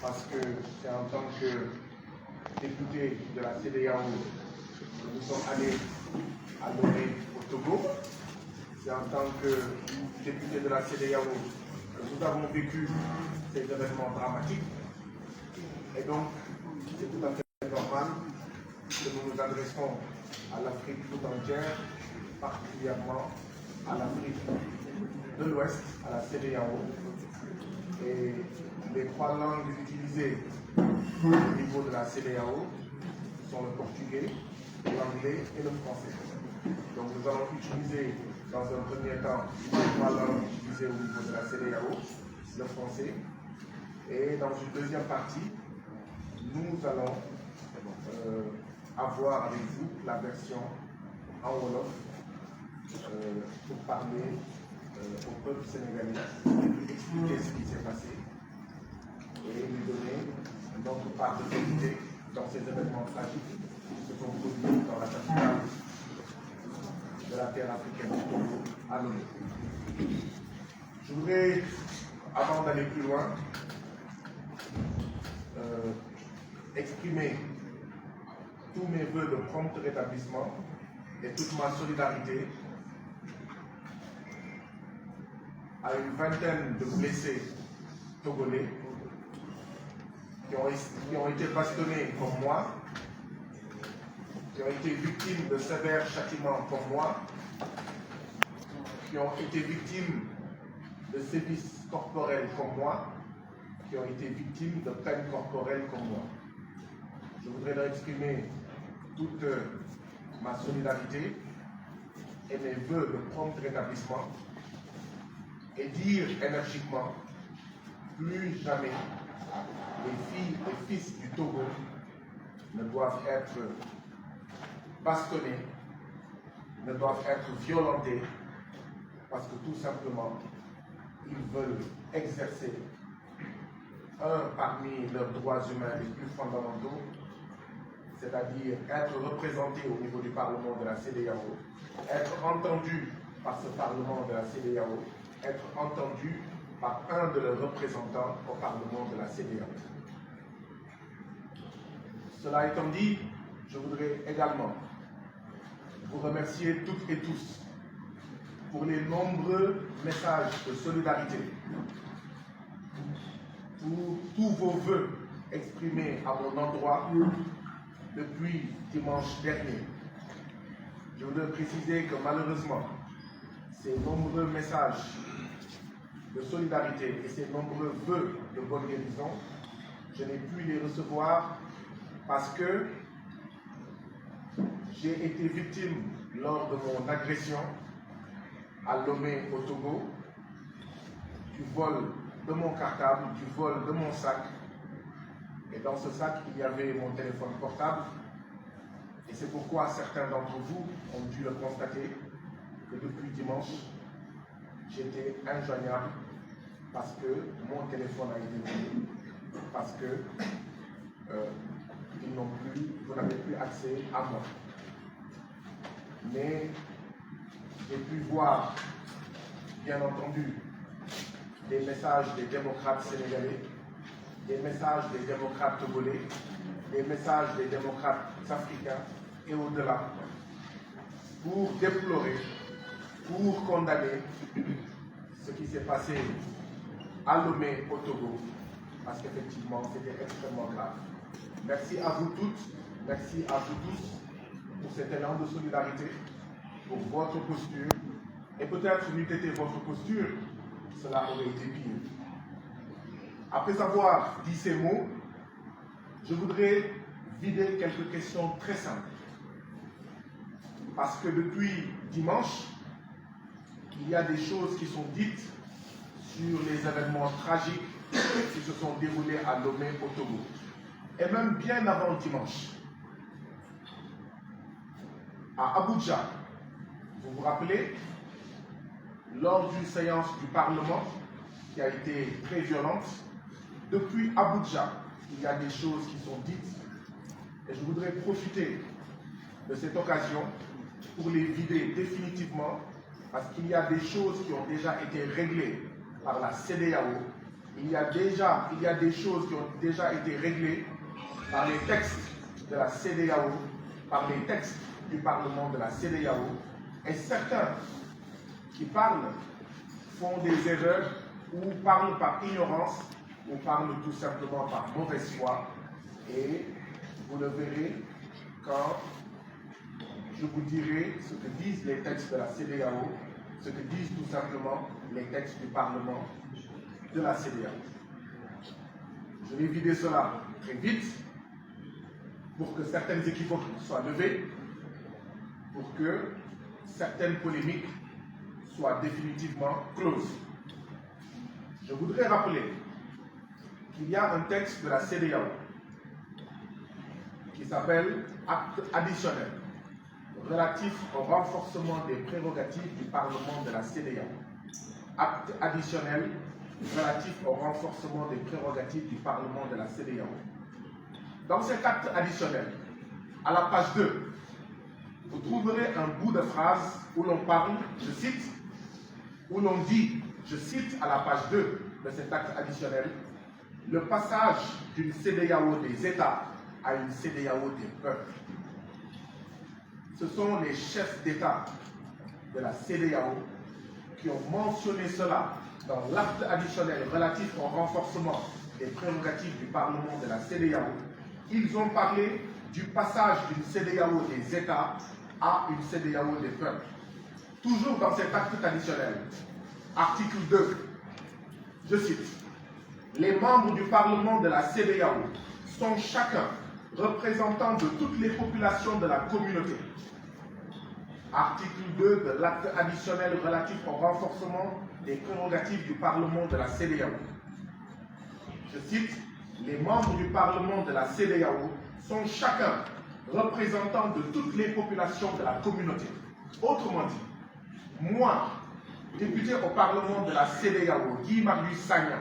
parce que c'est en tant que député de la CEDEAO que nous sommes allés à Lomé au Togo. C'est en tant que député de la CEDEAO que nous avons vécu ces événements dramatiques. Et donc, c'est tout à fait normal que nous nous adressons à l'Afrique tout entière, particulièrement à l'Afrique de l'Ouest, à la CEDEAO. Et les trois langues utilisées au niveau de la CEDEAO sont le portugais, l'anglais et le français. Donc nous allons utiliser dans un premier temps les trois langues utilisées au niveau de la CEDEAO, le français. Et dans une deuxième partie, nous allons avoir avec vous la version en Wolof pour parler au peuple sénégalais, expliquer ce qui s'est passé et lui donner notre part de vérité dans ces événements tragiques qui se sont produits dans la capitale de la terre africaine du Togo, à Lomé. Je voudrais, avant d'aller plus loin, exprimer tous mes voeux de prompt rétablissement et toute ma solidarité à une vingtaine de blessés togolais qui ont été bastonnés comme moi, qui ont été victimes de sévères châtiments comme moi, qui ont été victimes de sévices corporels comme moi, qui ont été victimes de peines corporelles comme moi. Je voudrais leur exprimer toute ma solidarité et mes vœux de prompt rétablissement et dire énergiquement, plus jamais les filles et fils du Togo ne doivent être bastonnés, ne doivent être violentés, parce que tout simplement, ils veulent exercer un parmi leurs droits humains les plus fondamentaux, c'est-à-dire être représentés au niveau du Parlement de la CEDEAO, être entendus par ce Parlement de la CEDEAO, être entendus par un de leurs représentants au Parlement de la CEDEAO. Cela étant dit, je voudrais également vous remercier toutes et tous pour les nombreux messages de solidarité, pour tous vos vœux exprimés à mon endroit depuis dimanche dernier. Je voudrais préciser que malheureusement, ces nombreux messages de solidarité et ces nombreux vœux de bonne guérison, je n'ai pu les recevoir parce que j'ai été victime lors de mon agression à Lomé au Togo, du vol de mon cartable, du vol de mon sac. Et dans ce sac, il y avait mon téléphone portable. Et c'est pourquoi certains d'entre vous ont dû le constater que depuis dimanche, j'étais injoignable parce que mon téléphone a été volé, parce que vous n'avez plus accès à moi. Mais j'ai pu voir, bien entendu, des messages des démocrates sénégalais, des messages des démocrates togolais, des messages des démocrates africains et au-delà, pour déplorer, pour condamner ce qui s'est passé à Lomé au Togo, parce qu'effectivement c'était extrêmement grave. Merci à vous toutes, merci à vous tous pour cet élan de solidarité, pour votre posture, et peut-être n'eût été votre posture, cela aurait été pire. Après avoir dit ces mots, je voudrais vider quelques questions très simples. Parce que depuis dimanche, il y a des choses qui sont dites sur les événements tragiques qui se sont déroulés à Lomé au Togo. Et même bien avant dimanche, à Abuja, vous vous rappelez, lors d'une séance du Parlement qui a été très violente, depuis Abuja, il y a des choses qui sont dites et je voudrais profiter de cette occasion pour les vider définitivement parce qu'il y a des choses qui ont déjà été réglées par la CEDEAO il y a des choses qui ont déjà été réglées par les textes de la CEDEAO, par les textes du Parlement de la CEDEAO, et certains qui parlent font des erreurs ou parlent par ignorance ou parlent tout simplement par mauvaise foi, et vous le verrez quand je vous dirai ce que disent les textes de la CEDEAO, ce que disent tout simplement les textes du Parlement de la CEDEAO. Je vais vider cela très vite pour que certaines équivoques soient levées, pour que certaines polémiques soient définitivement closes. Je voudrais rappeler qu'il y a un texte de la CEDEAO qui s'appelle Acte additionnel relatif au renforcement des prérogatives du Parlement de la CEDEAO. Acte additionnel relatif au renforcement des prérogatives du Parlement de la CEDEAO. Dans cet acte additionnel, à la page 2, vous trouverez un bout de phrase où l'on parle, je cite, où l'on dit, je cite à la page 2 de cet acte additionnel, le passage d'une CEDEAO des États à une CEDEAO des peuples. Ce sont les chefs d'État de la CEDEAO qui ont mentionné cela dans l'acte additionnel relatif au renforcement des prérogatives du Parlement de la CEDEAO. Ils ont parlé du passage d'une CEDEAO des États à une CEDEAO des peuples. Toujours dans cet acte additionnel, article 2, je cite, les membres du Parlement de la CEDEAO sont chacun représentants de toutes les populations de la communauté. Article 2 de l'acte additionnel relatif au renforcement des prérogatives du Parlement de la CEDEAO. Je cite, les membres du Parlement de la CEDEAO sont chacun représentants de toutes les populations de la communauté. Autrement dit, moi, député au Parlement de la CEDEAO, Guy Marius Sagna,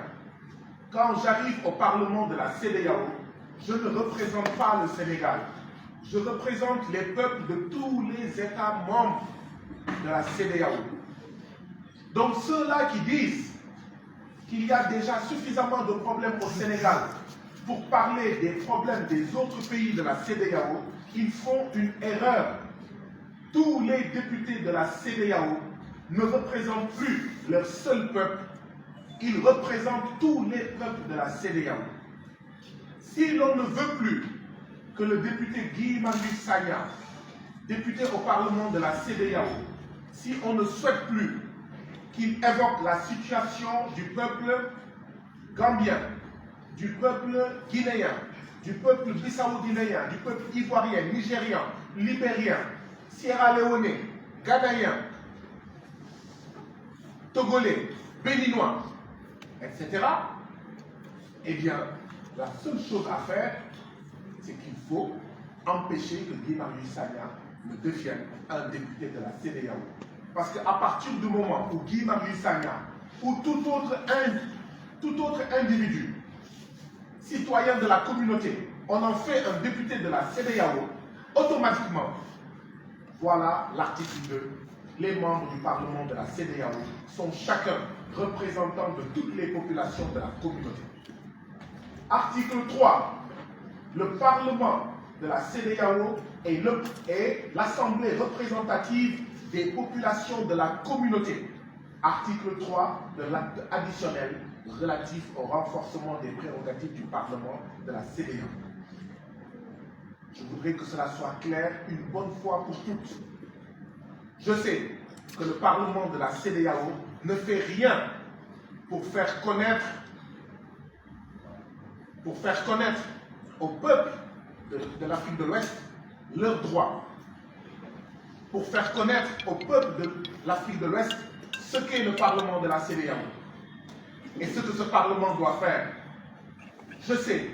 quand j'arrive au Parlement de la CEDEAO, je ne représente pas le Sénégal. Je représente les peuples de tous les États membres de la CEDEAO. Donc ceux-là qui disent qu'il y a déjà suffisamment de problèmes au Sénégal pour parler des problèmes des autres pays de la CEDEAO, ils font une erreur. Tous les députés de la CEDEAO ne représentent plus leur seul peuple, ils représentent tous les peuples de la CEDEAO. Si l'on ne veut plus que le député Guy Marius Sagna, député au Parlement de la CEDEAO, si on ne souhaite plus qu'il évoque la situation du peuple gambien, du peuple guinéen, du peuple bissau-guinéen, du peuple ivoirien, nigérian, libérien, sierra-léonais, ghanéen, togolais, béninois, etc., eh bien, la seule chose à faire, c'est qu'il faut empêcher que Guy Marius Sagna ne devienne un député de la CEDEAO. Parce qu'à partir du moment où Guy Marius Sagna ou tout autre individu, citoyen de la communauté, on en fait un député de la CEDEAO, automatiquement, voilà l'article 2, les membres du Parlement de la CEDEAO sont chacun représentant de toutes les populations de la communauté. Article 3, le Parlement de la CEDEAO est l'Assemblée représentative des populations de la communauté. Article 3 de l'acte additionnel relatif au renforcement des prérogatives du Parlement de la CEDEAO. Je voudrais que cela soit clair une bonne fois pour toutes. Je sais que le Parlement de la CEDEAO ne fait rien pour faire connaître au peuple de l'Afrique de l'Ouest leurs droits, pour faire connaître au peuple de l'Afrique de l'Ouest ce qu'est le Parlement de la CEDEAO et ce que ce Parlement doit faire. Je sais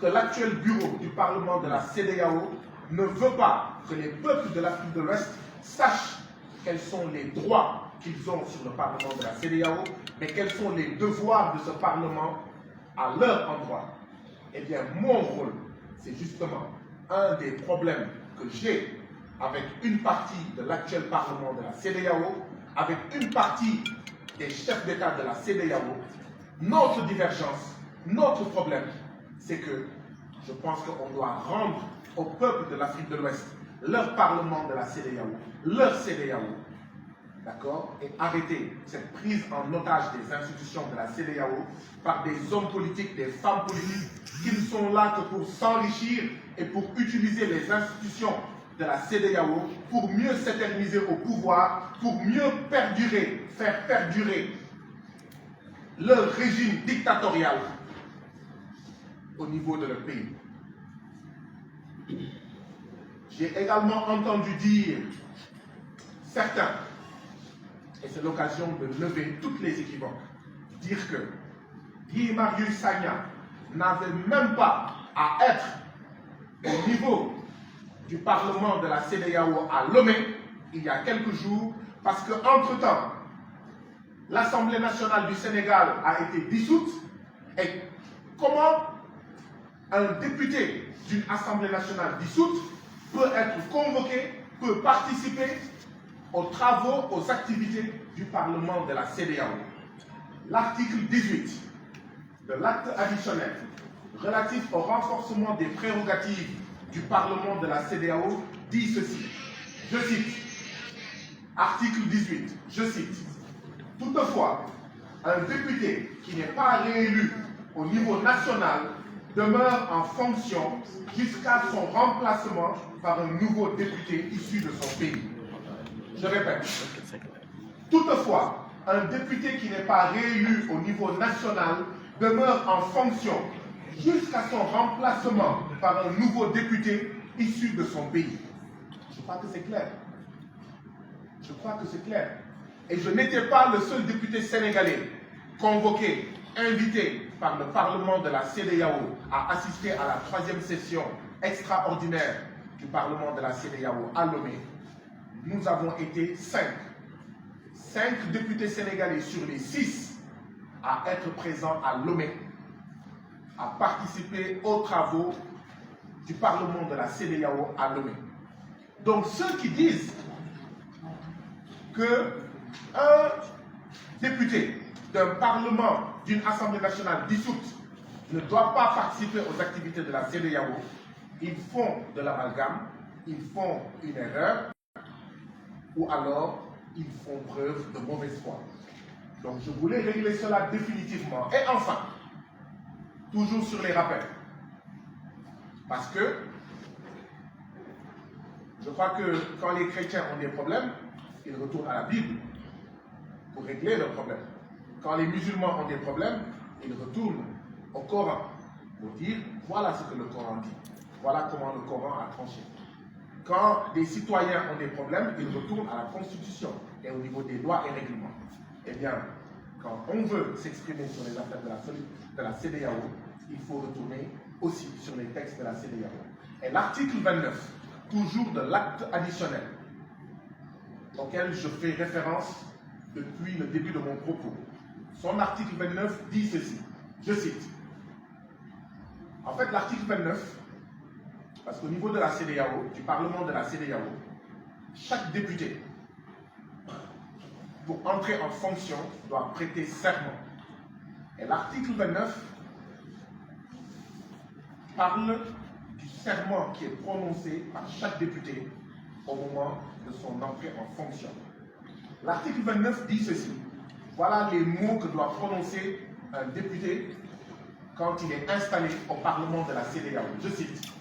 que l'actuel bureau du Parlement de la CEDEAO ne veut pas que les peuples de l'Afrique de l'Ouest sachent quels sont les droits qu'ils ont sur le Parlement de la CEDEAO, mais quels sont les devoirs de ce Parlement à leur endroit. Eh bien, mon rôle, c'est justement un des problèmes que j'ai avec une partie de l'actuel Parlement de la CEDEAO, avec une partie des chefs d'État de la CEDEAO, Notre divergence, notre problème, c'est que je pense qu'on doit rendre au peuple de l'Afrique de l'Ouest leur parlement de la CEDEAO, leur CEDEAO, d'accord, et arrêter cette prise en otage des institutions de la CEDEAO par des hommes politiques, des femmes politiques qui ne sont là que pour s'enrichir et pour utiliser les institutions de la CEDEAO pour mieux s'éterniser au pouvoir, pour mieux perdurer, faire perdurer leur régime dictatorial au niveau de leur pays. J'ai également entendu dire certains, et c'est l'occasion de lever toutes les équivoques, dire que Guy Marius Sagna n'avait même pas à être au niveau du Parlement de la CEDEAO à Lomé il y a quelques jours, parce qu'entre-temps, l'Assemblée nationale du Sénégal a été dissoute. Et comment un député d'une Assemblée nationale dissoute peut être convoqué, peut participer aux travaux, aux activités du Parlement de la CEDEAO? L'article 18 de l'acte additionnel relatif au renforcement des prérogatives du Parlement de la CEDEAO dit ceci, je cite, article 18, je cite, toutefois, un député qui n'est pas réélu au niveau national demeure en fonction jusqu'à son remplacement par un nouveau député issu de son pays. Je répète, toutefois, un député qui n'est pas réélu au niveau national demeure en fonction jusqu'à son remplacement par un nouveau député issu de son pays. Je crois que c'est clair. Je crois que c'est clair. Et je n'étais pas le seul député sénégalais convoqué, invité par le Parlement de la CEDEAO à assister à la 3e session extraordinaire du Parlement de la CEDEAO à Lomé. Nous avons été 5 députés sénégalais sur les 6 à être présents à Lomé, à participer aux travaux du Parlement de la CEDEAO à Lomé. Donc ceux qui disent qu'un député d'un Parlement, d'une Assemblée nationale dissoute ne doit pas participer aux activités de la CEDEAO, ils font de l'amalgame, ils font une erreur, ou alors ils font preuve de mauvaise foi. Donc je voulais régler cela définitivement. Et enfin, toujours sur les rappels, parce que je crois que quand les chrétiens ont des problèmes, ils retournent à la Bible pour régler leurs problèmes. Quand les musulmans ont des problèmes, ils retournent au Coran pour dire voilà ce que le Coran dit, voilà comment le Coran a tranché. Quand des citoyens ont des problèmes, ils retournent à la Constitution et au niveau des lois et règlements. Eh bien, quand on veut s'exprimer sur les affaires de la CEDEAO, il faut retourner aussi sur les textes de la CEDEAO. Et l'article 29, toujours de l'acte additionnel, auquel je fais référence depuis le début de mon propos. Son article 29 dit ceci, je cite. En fait, l'article 29, parce qu'au niveau de la CEDEAO, du Parlement de la CEDEAO, chaque député, pour entrer en fonction, doit prêter serment. Et l'article 29 parle du serment qui est prononcé par chaque député au moment de son entrée en fonction. L'article 29 dit ceci. Voilà les mots que doit prononcer un député quand il est installé au Parlement de la CEDEAO. Je cite.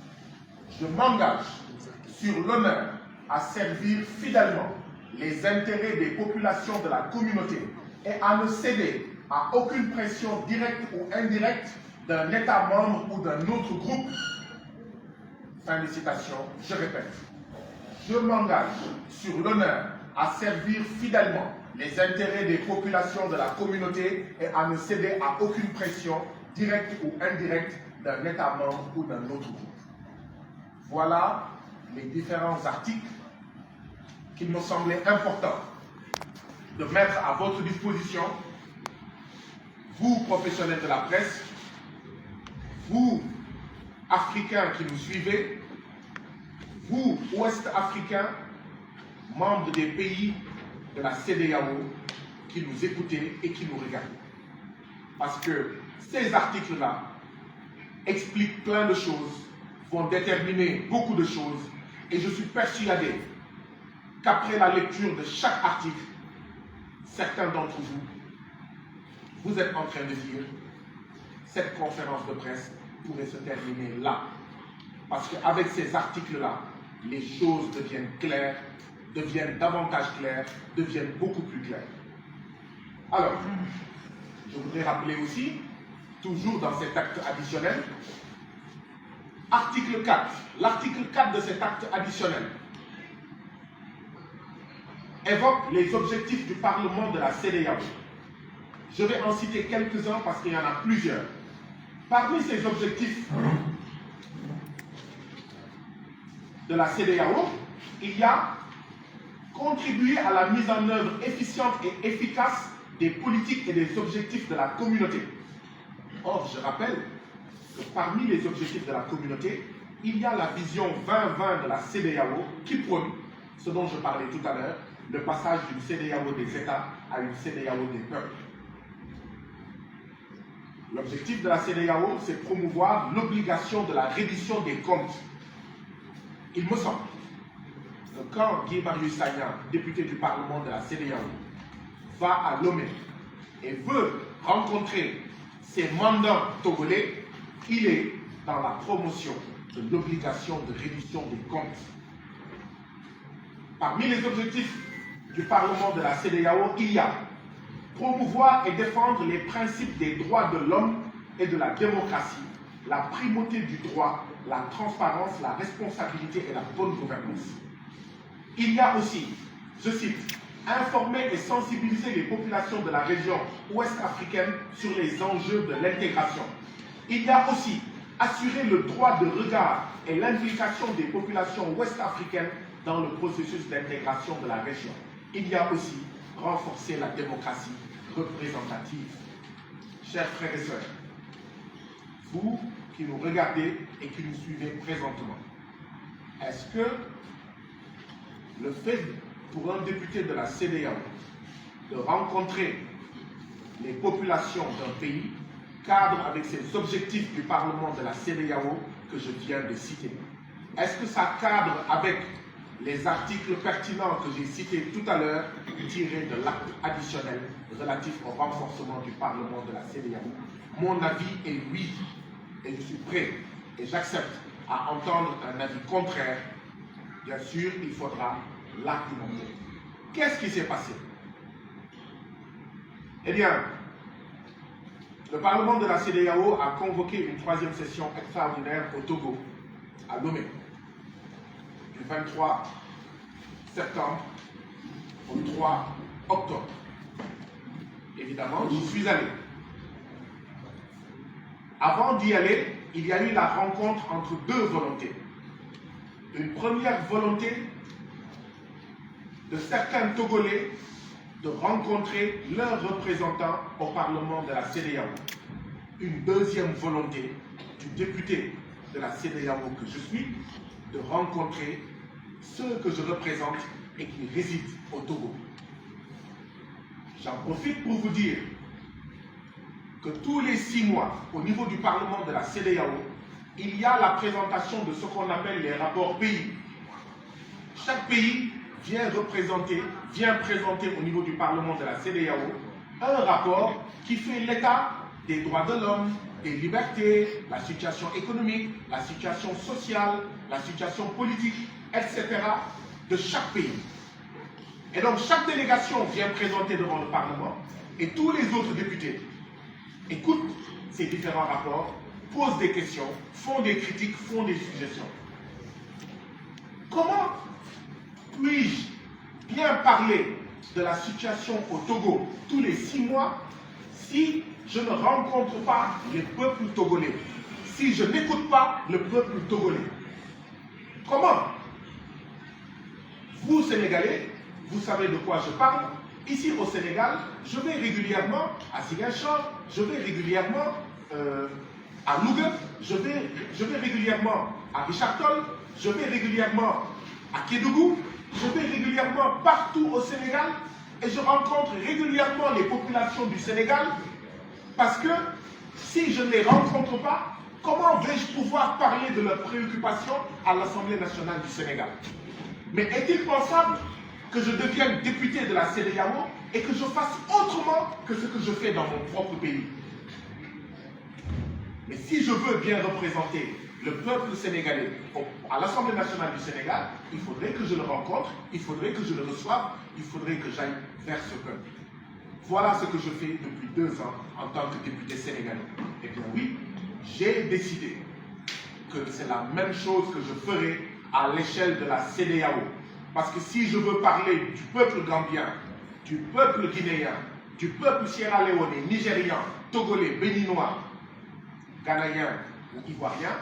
Je m'engage sur l'honneur à servir fidèlement les intérêts des populations de la communauté et à ne céder à aucune pression directe ou indirecte d'un État membre ou d'un autre groupe. Fin de citation, je répète. Je m'engage sur l'honneur à servir fidèlement les intérêts des populations de la communauté et à ne céder à aucune pression directe ou indirecte d'un État membre ou d'un autre groupe. Voilà les différents articles qu'il me semblait important de mettre à votre disposition, vous professionnels de la presse, vous Africains qui nous suivez, vous Ouest-Africains, membres des pays de la CEDEAO, qui nous écoutez et qui nous regardez. Parce que ces articles-là expliquent plein de choses, vont déterminer beaucoup de choses, et je suis persuadé qu'après la lecture de chaque article, certains d'entre vous êtes en train de dire cette conférence de presse pourrait se terminer là. Parce qu'avec ces articles-là, les choses deviennent claires, deviennent davantage claires, deviennent beaucoup plus claires. Alors, je voudrais rappeler aussi, toujours dans cet acte additionnel, article 4. L'article 4 de cet acte additionnel évoque les objectifs du Parlement de la CEDEAO. Je vais en citer quelques-uns parce qu'il y en a plusieurs. Parmi ces objectifs de la CEDEAO, il y a contribuer à la mise en œuvre efficiente et efficace des politiques et des objectifs de la communauté. Or, je rappelle que parmi les objectifs de la communauté, il y a la vision 2020 de la CEDEAO qui prône, ce dont je parlais tout à l'heure, le passage d'une CEDEAO des États à une CEDEAO des peuples. L'objectif de la CEDEAO, c'est promouvoir l'obligation de la reddition des comptes. Il me semble que quand Guy Marius Sagna, député du Parlement de la CEDEAO, va à Lomé et veut rencontrer ses mandants togolais, il est dans la promotion de l'obligation de reddition des comptes. Parmi les objectifs du Parlement de la CEDEAO, il y a promouvoir et défendre les principes des droits de l'homme et de la démocratie, la primauté du droit, la transparence, la responsabilité et la bonne gouvernance. Il y a aussi, je cite, informer et sensibiliser les populations de la région ouest-africaine sur les enjeux de l'intégration. Il y a aussi assurer le droit de regard et l'implication des populations ouest-africaines dans le processus d'intégration de la région. Il y a aussi renforcer la démocratie représentative. Chers frères et sœurs, vous qui nous regardez et qui nous suivez présentement, est-ce que le fait pour un député de la CEDEAO de rencontrer les populations d'un pays cadre avec ces objectifs du Parlement de la CEDEAO que je viens de citer? Est-ce que ça cadre avec les articles pertinents que j'ai cités tout à l'heure, tirés de l'acte additionnel relatif au renforcement du Parlement de la CEDEAO? Mon avis est oui, et je suis prêt et j'accepte à entendre un avis contraire. Bien sûr, il faudra l'argumenter. Qu'est-ce qui s'est passé? Eh bien, le Parlement de la CEDEAO a convoqué une troisième session extraordinaire au Togo, à Lomé, du 23 septembre au 3 octobre. Évidemment, j'y suis allé. Avant d'y aller, il y a eu la rencontre entre deux volontés. Une première volonté de certains Togolais de rencontrer leurs représentants au Parlement de la CEDEAO. Une deuxième volonté du député de la CEDEAO que je suis de rencontrer ceux que je représente et qui résident au Togo. J'en profite pour vous dire que tous les 6 mois, au niveau du Parlement de la CEDEAO, il y a la présentation de ce qu'on appelle les rapports pays. Chaque pays vient présenter au niveau du Parlement de la CEDEAO un rapport qui fait l'état des droits de l'homme, des libertés, la situation économique, la situation sociale, la situation politique, etc. de chaque pays. Et donc chaque délégation vient présenter devant le Parlement et tous les autres députés écoutent ces différents rapports, posent des questions, font des critiques, font des suggestions. Comment puis-je bien parler de la situation au Togo tous les 6 mois si je ne rencontre pas les peuples togolais, si je n'écoute pas le peuple togolais? Comment? Vous, Sénégalais, vous savez de quoi je parle. Ici au Sénégal, je vais régulièrement à Ziguinchor, je vais régulièrement à Louga, je vais régulièrement à Richard Toll, je vais régulièrement à Kédougou, je vais régulièrement partout au Sénégal et je rencontre régulièrement les populations du Sénégal Parce que si je ne les rencontre pas, comment vais-je pouvoir parler de leurs préoccupations à l'Assemblée nationale du Sénégal? Mais est-il pensable que je devienne député de la CEDEAO et que je fasse autrement que ce que je fais dans mon propre pays? Mais si je veux bien représenter le peuple sénégalais à l'Assemblée nationale du Sénégal, il faudrait que je le rencontre, il faudrait que je le reçoive, il faudrait que j'aille vers ce peuple. Voilà ce que je fais depuis 2 ans en tant que député sénégalais. Eh bien oui, j'ai décidé que c'est la même chose que je ferai à l'échelle de la CEDEAO. Parce que si je veux parler du peuple gambien, du peuple guinéen, du peuple sierra-léonais, nigérian, togolais, béninois, ghanéen ou ivoirien,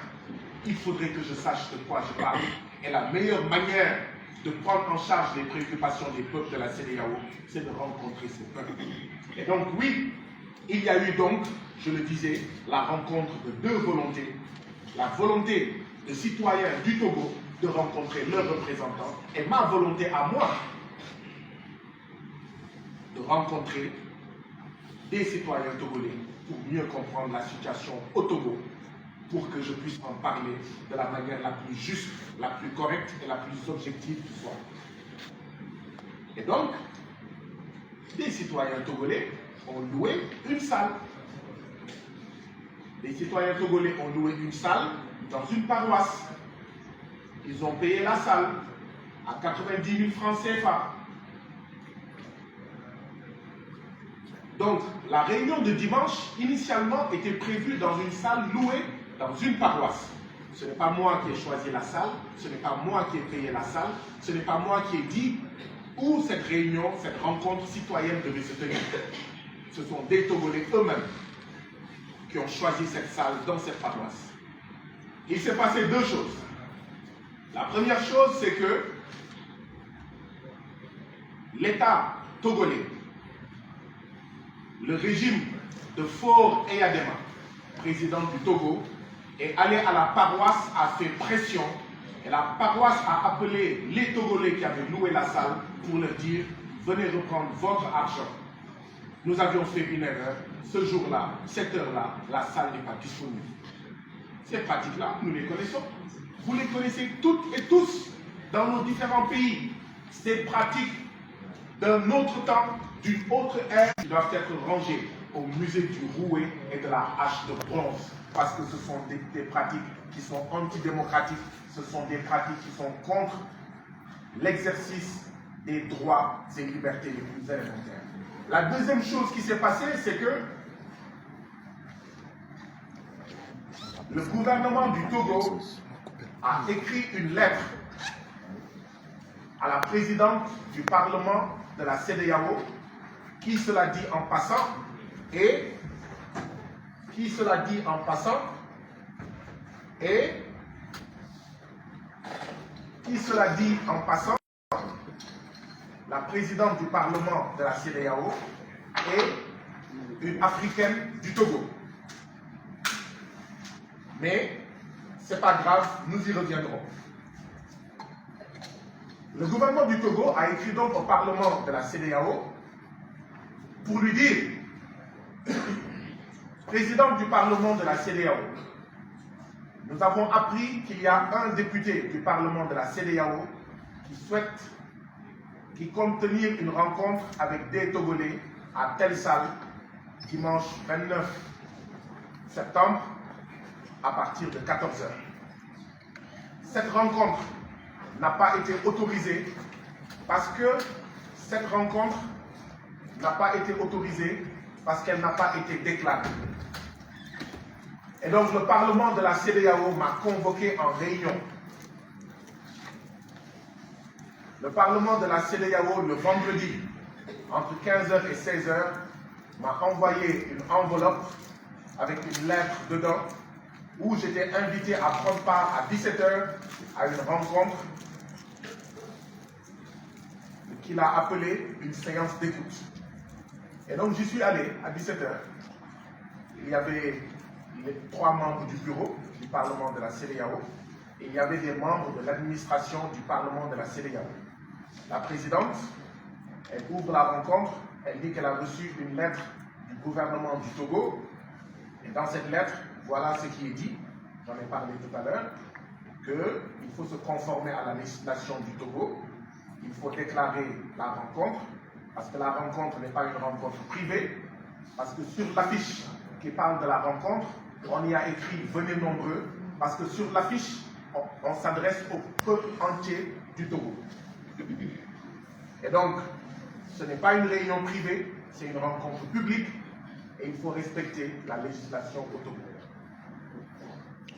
il faudrait que je sache de quoi je parle. Et la meilleure manière de prendre en charge les préoccupations des peuples de la CEDEAO, c'est de rencontrer ces peuples. Et donc oui, il y a eu donc, je le disais, la rencontre de 2 volontés. La volonté de citoyens du Togo de rencontrer leurs représentants et ma volonté à moi de rencontrer des citoyens togolais pour mieux comprendre la situation au Togo, pour que je puisse en parler de la manière la plus juste, la plus correcte et la plus objective qui soit. Et donc, des citoyens togolais ont loué une salle. Les citoyens togolais ont loué une salle dans une paroisse. Ils ont payé la salle à 90 000 francs CFA. Donc, la réunion de dimanche, initialement, était prévue dans une salle louée dans une paroisse. Ce n'est pas moi qui ai choisi la salle, ce n'est pas moi qui ai payé la salle, ce n'est pas moi qui ai dit où cette réunion, cette rencontre citoyenne devait se tenir. Ce sont des Togolais eux-mêmes qui ont choisi cette salle dans cette paroisse. Il s'est passé 2 choses. La première chose, c'est que l'État togolais, le régime de Faure Eyadema, président du Togo, est allé à la paroisse, a fait pression, et la paroisse a appelé les Togolais qui avaient loué la salle pour leur dire « Venez reprendre votre argent. Nous avions fait une erreur. Ce jour-là, cette heure-là, la salle n'est pas disponible. » Ces pratiques-là, nous les connaissons. Vous les connaissez toutes et tous dans nos différents pays. Ces pratiques d'un autre temps, d'une autre ère, qui doivent être rangées au musée du rouet et de la hache de bronze. Parce que ce sont des pratiques qui sont antidémocratiques, ce sont des pratiques qui sont contre l'exercice des droits et libertés les plus élémentaires. La deuxième chose qui s'est passée, c'est que le gouvernement du Togo a écrit une lettre à la présidente du Parlement de la CEDEAO, qui, cela dit en passant, la présidente du Parlement de la CEDEAO est une Africaine du Togo. Mais ce n'est pas grave, nous y reviendrons. Le gouvernement du Togo a écrit donc au Parlement de la CEDEAO pour lui dire, président du Parlement de la CEDEAO, nous avons appris qu'il y a un député du Parlement de la CEDEAO qui compte tenir une rencontre avec des Togolais à telle salle, dimanche 29 septembre, à partir de 14 h. Cette rencontre n'a pas été autorisée parce qu'elle n'a pas été déclarée. Et donc le Parlement de la CEDEAO m'a convoqué en réunion. Le Parlement de la CEDEAO, le vendredi, entre 15 h et 16 h, m'a envoyé une enveloppe avec une lettre dedans où j'étais invité à prendre part à 17 h à une rencontre qu'il a appelée une séance d'écoute. Et donc j'y suis allé à 17 h. Il y avait les 3 membres du bureau du Parlement de la CEDEAO et il y avait des membres de l'administration du Parlement de la CEDEAO. La présidente, elle ouvre la rencontre, elle dit qu'elle a reçu une lettre du gouvernement du Togo. Et dans cette lettre, voilà ce qui est dit, j'en ai parlé tout à l'heure, qu'il faut se conformer à la législation du Togo, il faut déclarer la rencontre, parce que la rencontre n'est pas une rencontre privée, parce que sur l'affiche qui parle de la rencontre, on y a écrit « Venez nombreux », parce que sur l'affiche, on s'adresse au peuple entier du Togo. Et donc, ce n'est pas une réunion privée, c'est une rencontre publique, et il faut respecter la législation au Togo.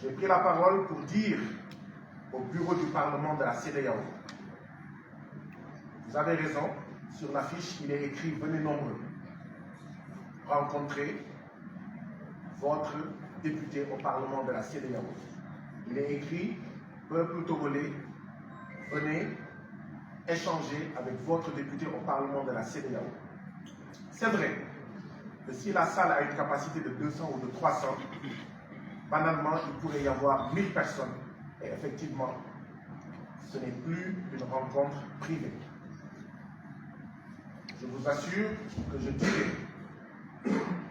J'ai pris la parole pour dire au bureau du Parlement de la CEDEAO, vous avez raison, sur l'affiche, il est écrit « Venez nombreux, rencontrer votre député au Parlement de la CEDEAO ». Il est écrit « Peuple togolais, venez échanger avec votre député au Parlement de la CEDEAO ». C'est vrai que si la salle a une capacité de 200 ou de 300, banalement, il pourrait y avoir 1000 personnes. Et effectivement, ce n'est plus une rencontre privée. Je vous assure que je dirai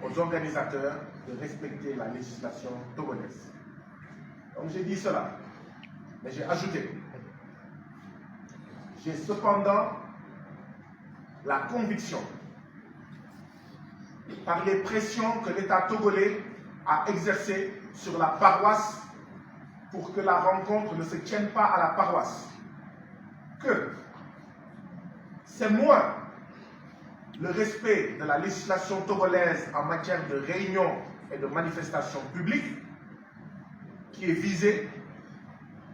aux organisateurs de respecter la législation togolaise. Donc j'ai dit cela, mais j'ai ajouté, j'ai cependant la conviction, par les pressions que l'État togolais a exercées sur la paroisse pour que la rencontre ne se tienne pas à la paroisse, que c'est moins le respect de la législation togolaise en matière de réunions et de manifestations publiques qui est visé,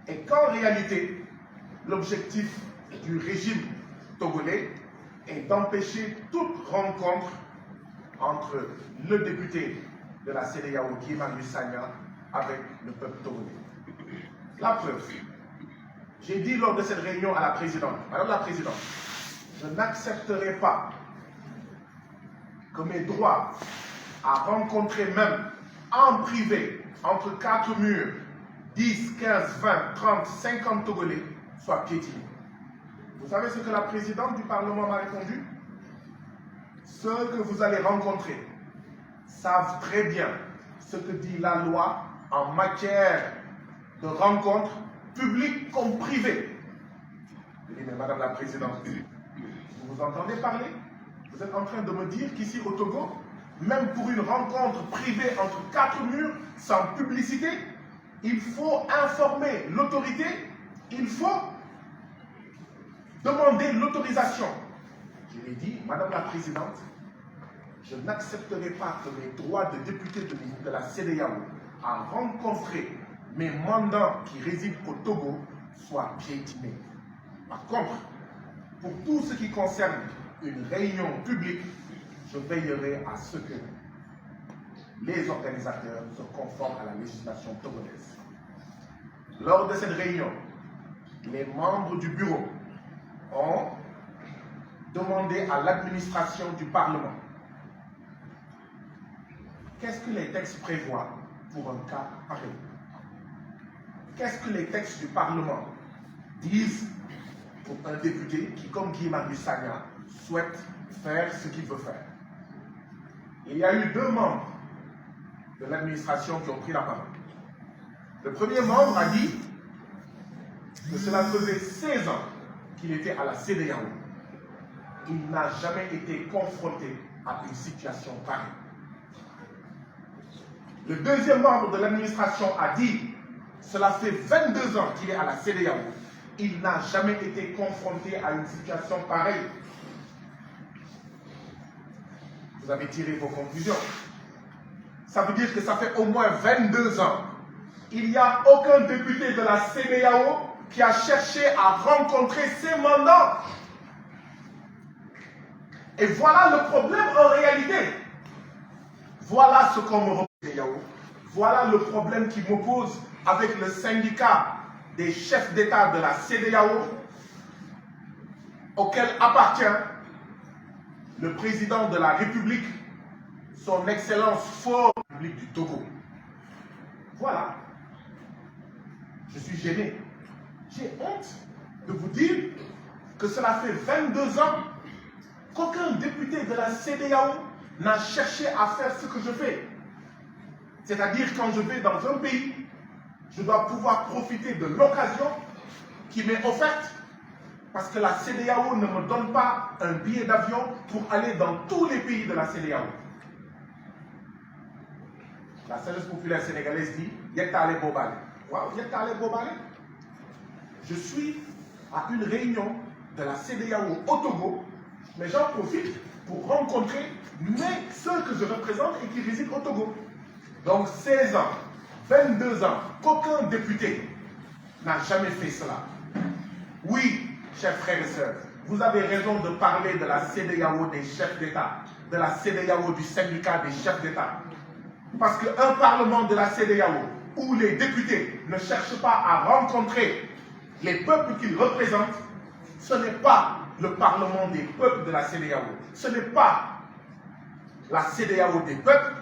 et qu'en réalité, l'objectif du régime togolais est d'empêcher toute rencontre entre le député de la CEDEAO, Guy Marius Sagna, avec le peuple togolais. La preuve, j'ai dit lors de cette réunion à la présidente, Madame la Présidente, je n'accepterai pas que mes droits à rencontrer même en privé, entre 4 murs, 10, 15, 20, 30, 50 Togolais, soient piétinés. Vous savez ce que la présidente du Parlement m'a répondu? Ceux que vous allez rencontrer savent très bien ce que dit la loi en matière de rencontres publiques comme privées. Je dis, mais Madame la Présidente, vous vous entendez parler? Vous êtes en train de me dire qu'ici au Togo, même pour une rencontre privée entre 4 murs, sans publicité, il faut informer l'autorité, il faut demander l'autorisation. Je lui ai dit, Madame la Présidente, je n'accepterai pas que mes droits de député de la CEDEAO à rencontrer mes mandants qui résident au Togo soient piétinés. Par contre, pour tout ce qui concerne une réunion publique, je veillerai à ce que les organisateurs se conforment à la législation togolaise. Lors de cette réunion, les membres du bureau ont demandé à l'administration du Parlement qu'est-ce que les textes prévoient pour un cas pareil. Qu'est-ce que les textes du Parlement disent pour un député qui, comme Guy Marius Sagna, souhaite faire ce qu'il veut faire. Il y a eu 2 membres de l'administration qui ont pris la parole. Le premier membre a dit que cela faisait 16 ans qu'il était à la CEDEAO. Il n'a jamais été confronté à une situation pareille. Le deuxième membre de l'administration a dit cela fait 22 ans qu'il est à la CEDEAO. Il n'a jamais été confronté à une situation pareille. Vous avez tiré vos conclusions. Ça veut dire que ça fait au moins 22 ans. Il n'y a aucun député de la CEDEAO qui a cherché à rencontrer ses mandants. Et voilà le problème en réalité. Voilà ce qu'on me reproche. Voilà le problème qui m'oppose avec le syndicat des chefs d'État de la CEDEAO, auquel appartient le président de la République, son Excellence fort République du Togo. Voilà. Je suis gêné. J'ai honte de vous dire que cela fait 22 ans qu'aucun député de la CEDEAO n'a cherché à faire ce que je fais. C'est-à-dire, quand je vais dans un pays, je dois pouvoir profiter de l'occasion qui m'est offerte, parce que la CEDEAO ne me donne pas un billet d'avion pour aller dans tous les pays de la CEDEAO. La sagesse populaire sénégalaise dit « Yettale Bobale ». Wow, Yettale Bobale. Je suis à une réunion de la CEDEAO au Togo, mais j'en profite pour rencontrer ceux que je représente et qui résident au Togo. Donc 16 ans, 22 ans, qu'aucun député n'a jamais fait cela. Oui, chers frères et sœurs, vous avez raison de parler de la CEDEAO des chefs d'État, de la CEDEAO du syndicat des chefs d'État. Parce qu'un parlement de la CEDEAO où les députés ne cherchent pas à rencontrer les peuples qu'ils représentent, ce n'est pas le parlement des peuples de la CEDEAO. Ce n'est pas la CEDEAO des peuples,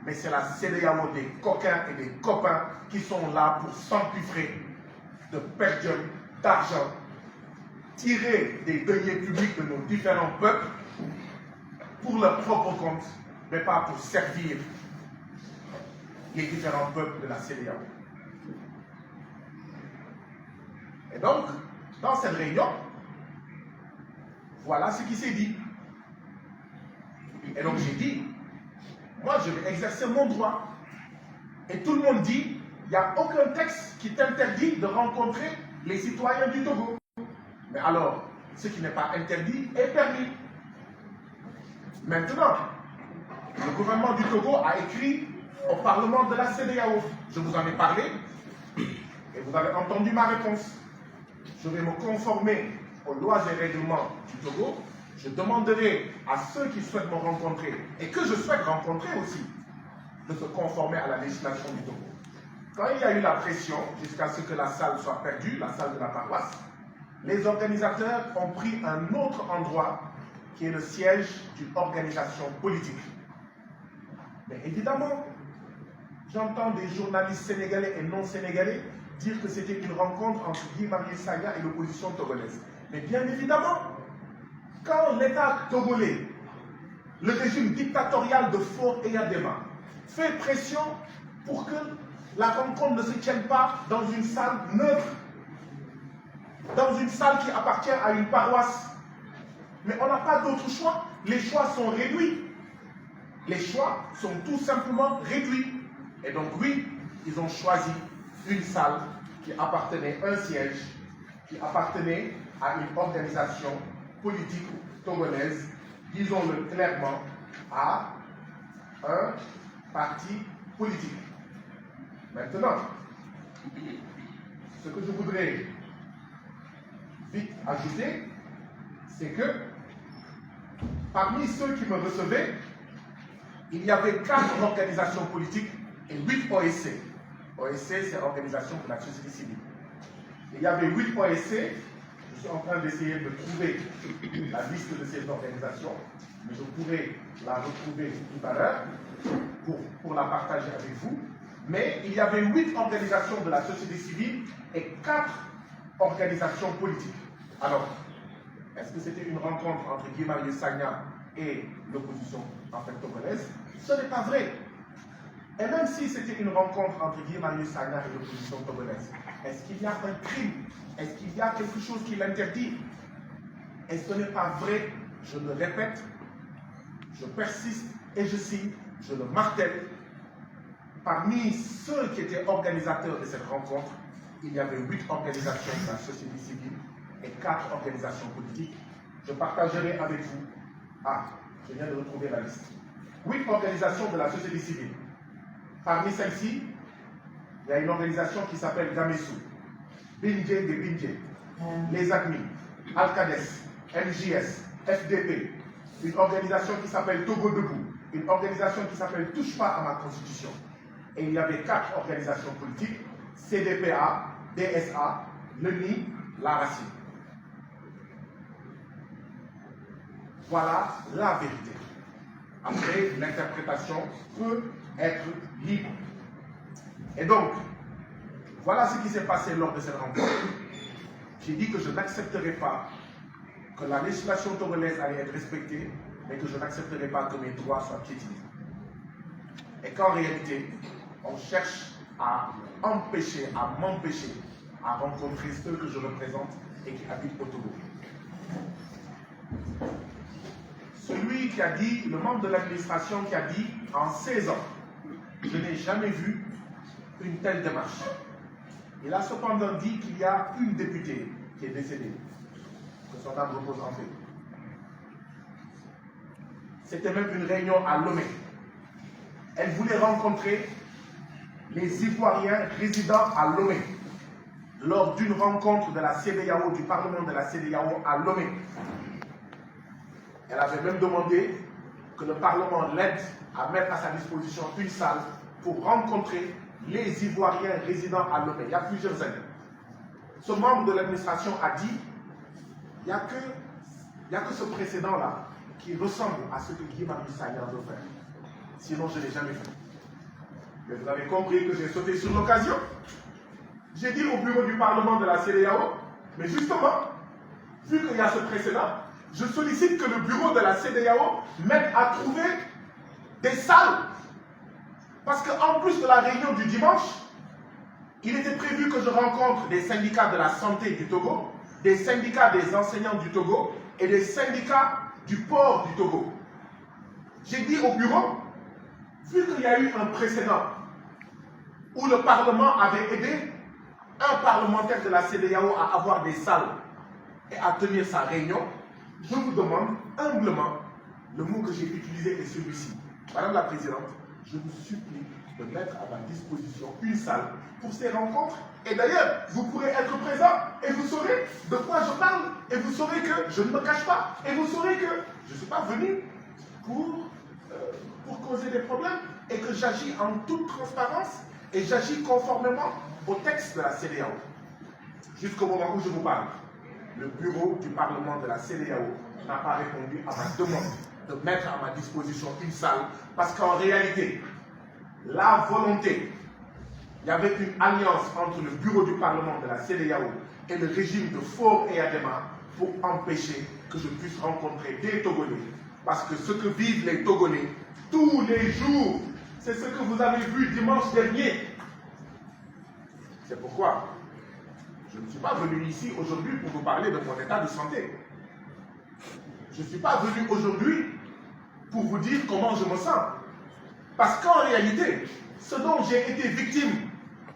mais c'est la CEDEAO des coquins et des copains qui sont là pour s'empiffrer de perdium, d'argent, tirer des deniers publics de nos différents peuples pour leur propre compte, mais pas pour servir les différents peuples de la CEDEAO. Et donc, dans cette réunion, voilà ce qui s'est dit. Et donc j'ai dit, moi je vais exercer mon droit. Et tout le monde dit, il n'y a aucun texte qui t'interdit de rencontrer les citoyens du Togo. Mais alors, ce qui n'est pas interdit est permis. Maintenant, le gouvernement du Togo a écrit au Parlement de la CEDEAO. Je vous en ai parlé et vous avez entendu ma réponse. Je vais me conformer aux lois et règlements du Togo. Je demanderai à ceux qui souhaitent me rencontrer et que je souhaite rencontrer aussi de se conformer à la législation du Togo. Quand il y a eu la pression jusqu'à ce que la salle soit perdue, la salle de la paroisse, les organisateurs ont pris un autre endroit qui est le siège d'une organisation politique. Mais évidemment, j'entends des journalistes sénégalais et non sénégalais dire que c'était une rencontre entre Guy Marius Sagna et l'opposition togolaise. Mais bien évidemment, quand l'État togolais, le régime dictatorial de Faure Eyadema, fait pression pour que la rencontre ne se tienne pas dans une salle neutre, dans une salle qui appartient à une paroisse. Mais on n'a pas d'autre choix. Les choix sont réduits. Les choix sont tout simplement réduits. Et donc oui, ils ont choisi une salle qui appartenait, un siège, qui appartenait à une organisation politique togolaise, disons-le clairement, à un parti politique. Maintenant, ce que je voudrais vite ajouter, c'est que parmi ceux qui me recevaient, il y avait 4 organisations politiques et 8 OSC. OSC, c'est Organisation pour la société civile. Il y avait 8 OSC. Je suis en train d'essayer de trouver la liste de ces organisations, mais je pourrai la retrouver tout à l'heure pour la partager avec vous. Mais il y avait 8 organisations de la société civile et 4 organisations politiques. Alors, est-ce que c'était une rencontre entre Guy Marius Sagna et l'opposition en fait togolaise? Ce n'est pas vrai. Et même si c'était une rencontre entre Guy Marius Sagna et l'opposition togolaise, est-ce qu'il y a un crime? Est-ce qu'il y a quelque chose qui l'interdit? Et ce n'est pas vrai, je le répète, je persiste et je signe, je le martèle. Parmi ceux qui étaient organisateurs de cette rencontre, il y avait 8 organisations de la société civile et 4 organisations politiques. Je partagerai avec vous. Ah, je viens de retrouver la liste. 8 organisations de la société civile. Parmi celles-ci, il y a une organisation qui s'appelle Gamessou, Binje de Binje, les ACMI, Alcades, MJS, FDP, une organisation qui s'appelle Togo Debout, une organisation qui s'appelle Touche pas à ma constitution. Et il y avait 4 organisations politiques, CDPA, DSA, l'ENI, la Racine. Voilà la vérité. Après, l'interprétation peut être libre. Et donc, voilà ce qui s'est passé lors de cette rencontre. J'ai dit que je n'accepterai pas que la législation togolaise allait être respectée mais que je n'accepterai pas que mes droits soient piétinés. Et qu'en réalité, on cherche à m'empêcher à rencontrer ceux que je représente et qui habitent au Togo. Celui qui a dit, le membre de l'administration qui a dit, en 16 ans, je n'ai jamais vu une telle démarche. Il a cependant dit qu'il y a une députée qui est décédée, que son âme repose en paix. C'était même une réunion à Lomé. Elle voulait rencontrer les Ivoiriens résidant à Lomé lors d'une rencontre de la CEDEAO, du Parlement de la CEDEAO à Lomé. Elle avait même demandé que le Parlement l'aide à mettre à sa disposition une salle pour rencontrer les Ivoiriens résidant à Lomé. Il y a plusieurs années. Ce membre de l'administration a dit, il n'y a que ce précédent-là qui ressemble à ce que Guy Marius Sagna veut faire. Sinon, je ne l'ai jamais fait. Mais vous avez compris que j'ai sauté sur l'occasion. J'ai dit au bureau du Parlement de la CEDEAO, mais justement, vu qu'il y a ce précédent, je sollicite que le bureau de la CEDEAO m'aide à trouver des salles. Parce qu'en plus de la réunion du dimanche, il était prévu que je rencontre des syndicats de la santé du Togo, des syndicats des enseignants du Togo et des syndicats du port du Togo. J'ai dit au bureau, vu qu'il y a eu un précédent où le Parlement avait aidé un parlementaire de la CEDEAO à avoir des salles et à tenir sa réunion, je vous demande humblement, le mot que j'ai utilisé est celui-ci. Madame la Présidente, je vous supplie de mettre à ma disposition une salle pour ces rencontres. Et d'ailleurs, vous pourrez être présent et vous saurez de quoi je parle. Et vous saurez que je ne me cache pas. Et vous saurez que je ne suis pas venu pour causer des problèmes et que j'agis en toute transparence et j'agis conformément au texte de la CEDEAO. Jusqu'au moment où je vous parle, le bureau du Parlement de la CEDEAO n'a pas répondu à ma demande de mettre à ma disposition une salle parce qu'en réalité, la volonté, il y avait une alliance entre le bureau du Parlement de la CEDEAO et le régime de Faure et Adema pour empêcher que je puisse rencontrer des Togolais. Parce que ce que vivent les Togolais tous les jours, c'est ce que vous avez vu dimanche dernier. C'est pourquoi je ne suis pas venu ici aujourd'hui pour vous parler de mon état de santé. Je ne suis pas venu aujourd'hui pour vous dire comment je me sens. Parce qu'en réalité, ce dont j'ai été victime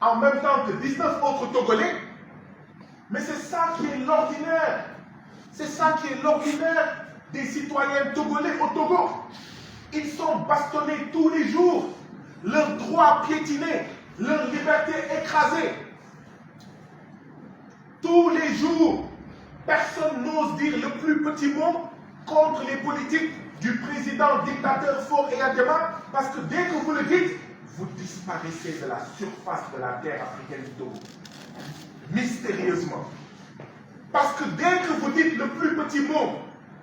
en même temps que 19 autres Togolais, mais c'est ça qui est l'ordinaire. C'est ça qui est l'ordinaire des citoyens togolais au Togo. Ils sont bastonnés tous les jours, leurs droits piétinés, leur liberté écrasée. Tous les jours, personne n'ose dire le plus petit mot contre les politiques du président dictateur Faure et Adema, parce que dès que vous le dites, vous disparaissez de la surface de la terre africaine du Togo. Mystérieusement. Parce que dès que vous dites le plus petit mot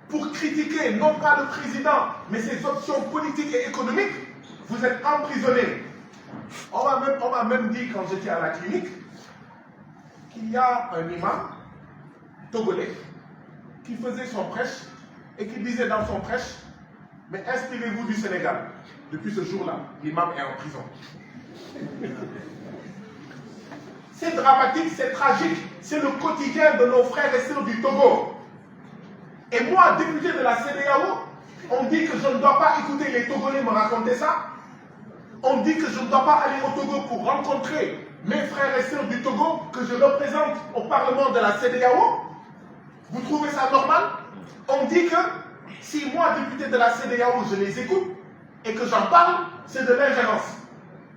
pour critiquer non pas le président, mais ses options politiques et économiques, vous êtes emprisonné. On m'a même dit quand j'étais à la clinique qu'il y a un imam togolais qui faisait son prêche et qui disait dans son prêche, mais inspirez-vous du Sénégal. Depuis ce jour-là, l'imam est en prison. C'est dramatique, c'est tragique, c'est le quotidien de nos frères et sœurs du Togo. Et moi, député de la CEDEAO, on dit que je ne dois pas écouter les Togolais me raconter ça. On dit que je ne dois pas aller au Togo pour rencontrer mes frères et sœurs du Togo que je représente au Parlement de la CEDEAO. Vous trouvez ça normal? On dit que si moi, député de la CEDEAO, je les écoute et que j'en parle, c'est de l'ingérence.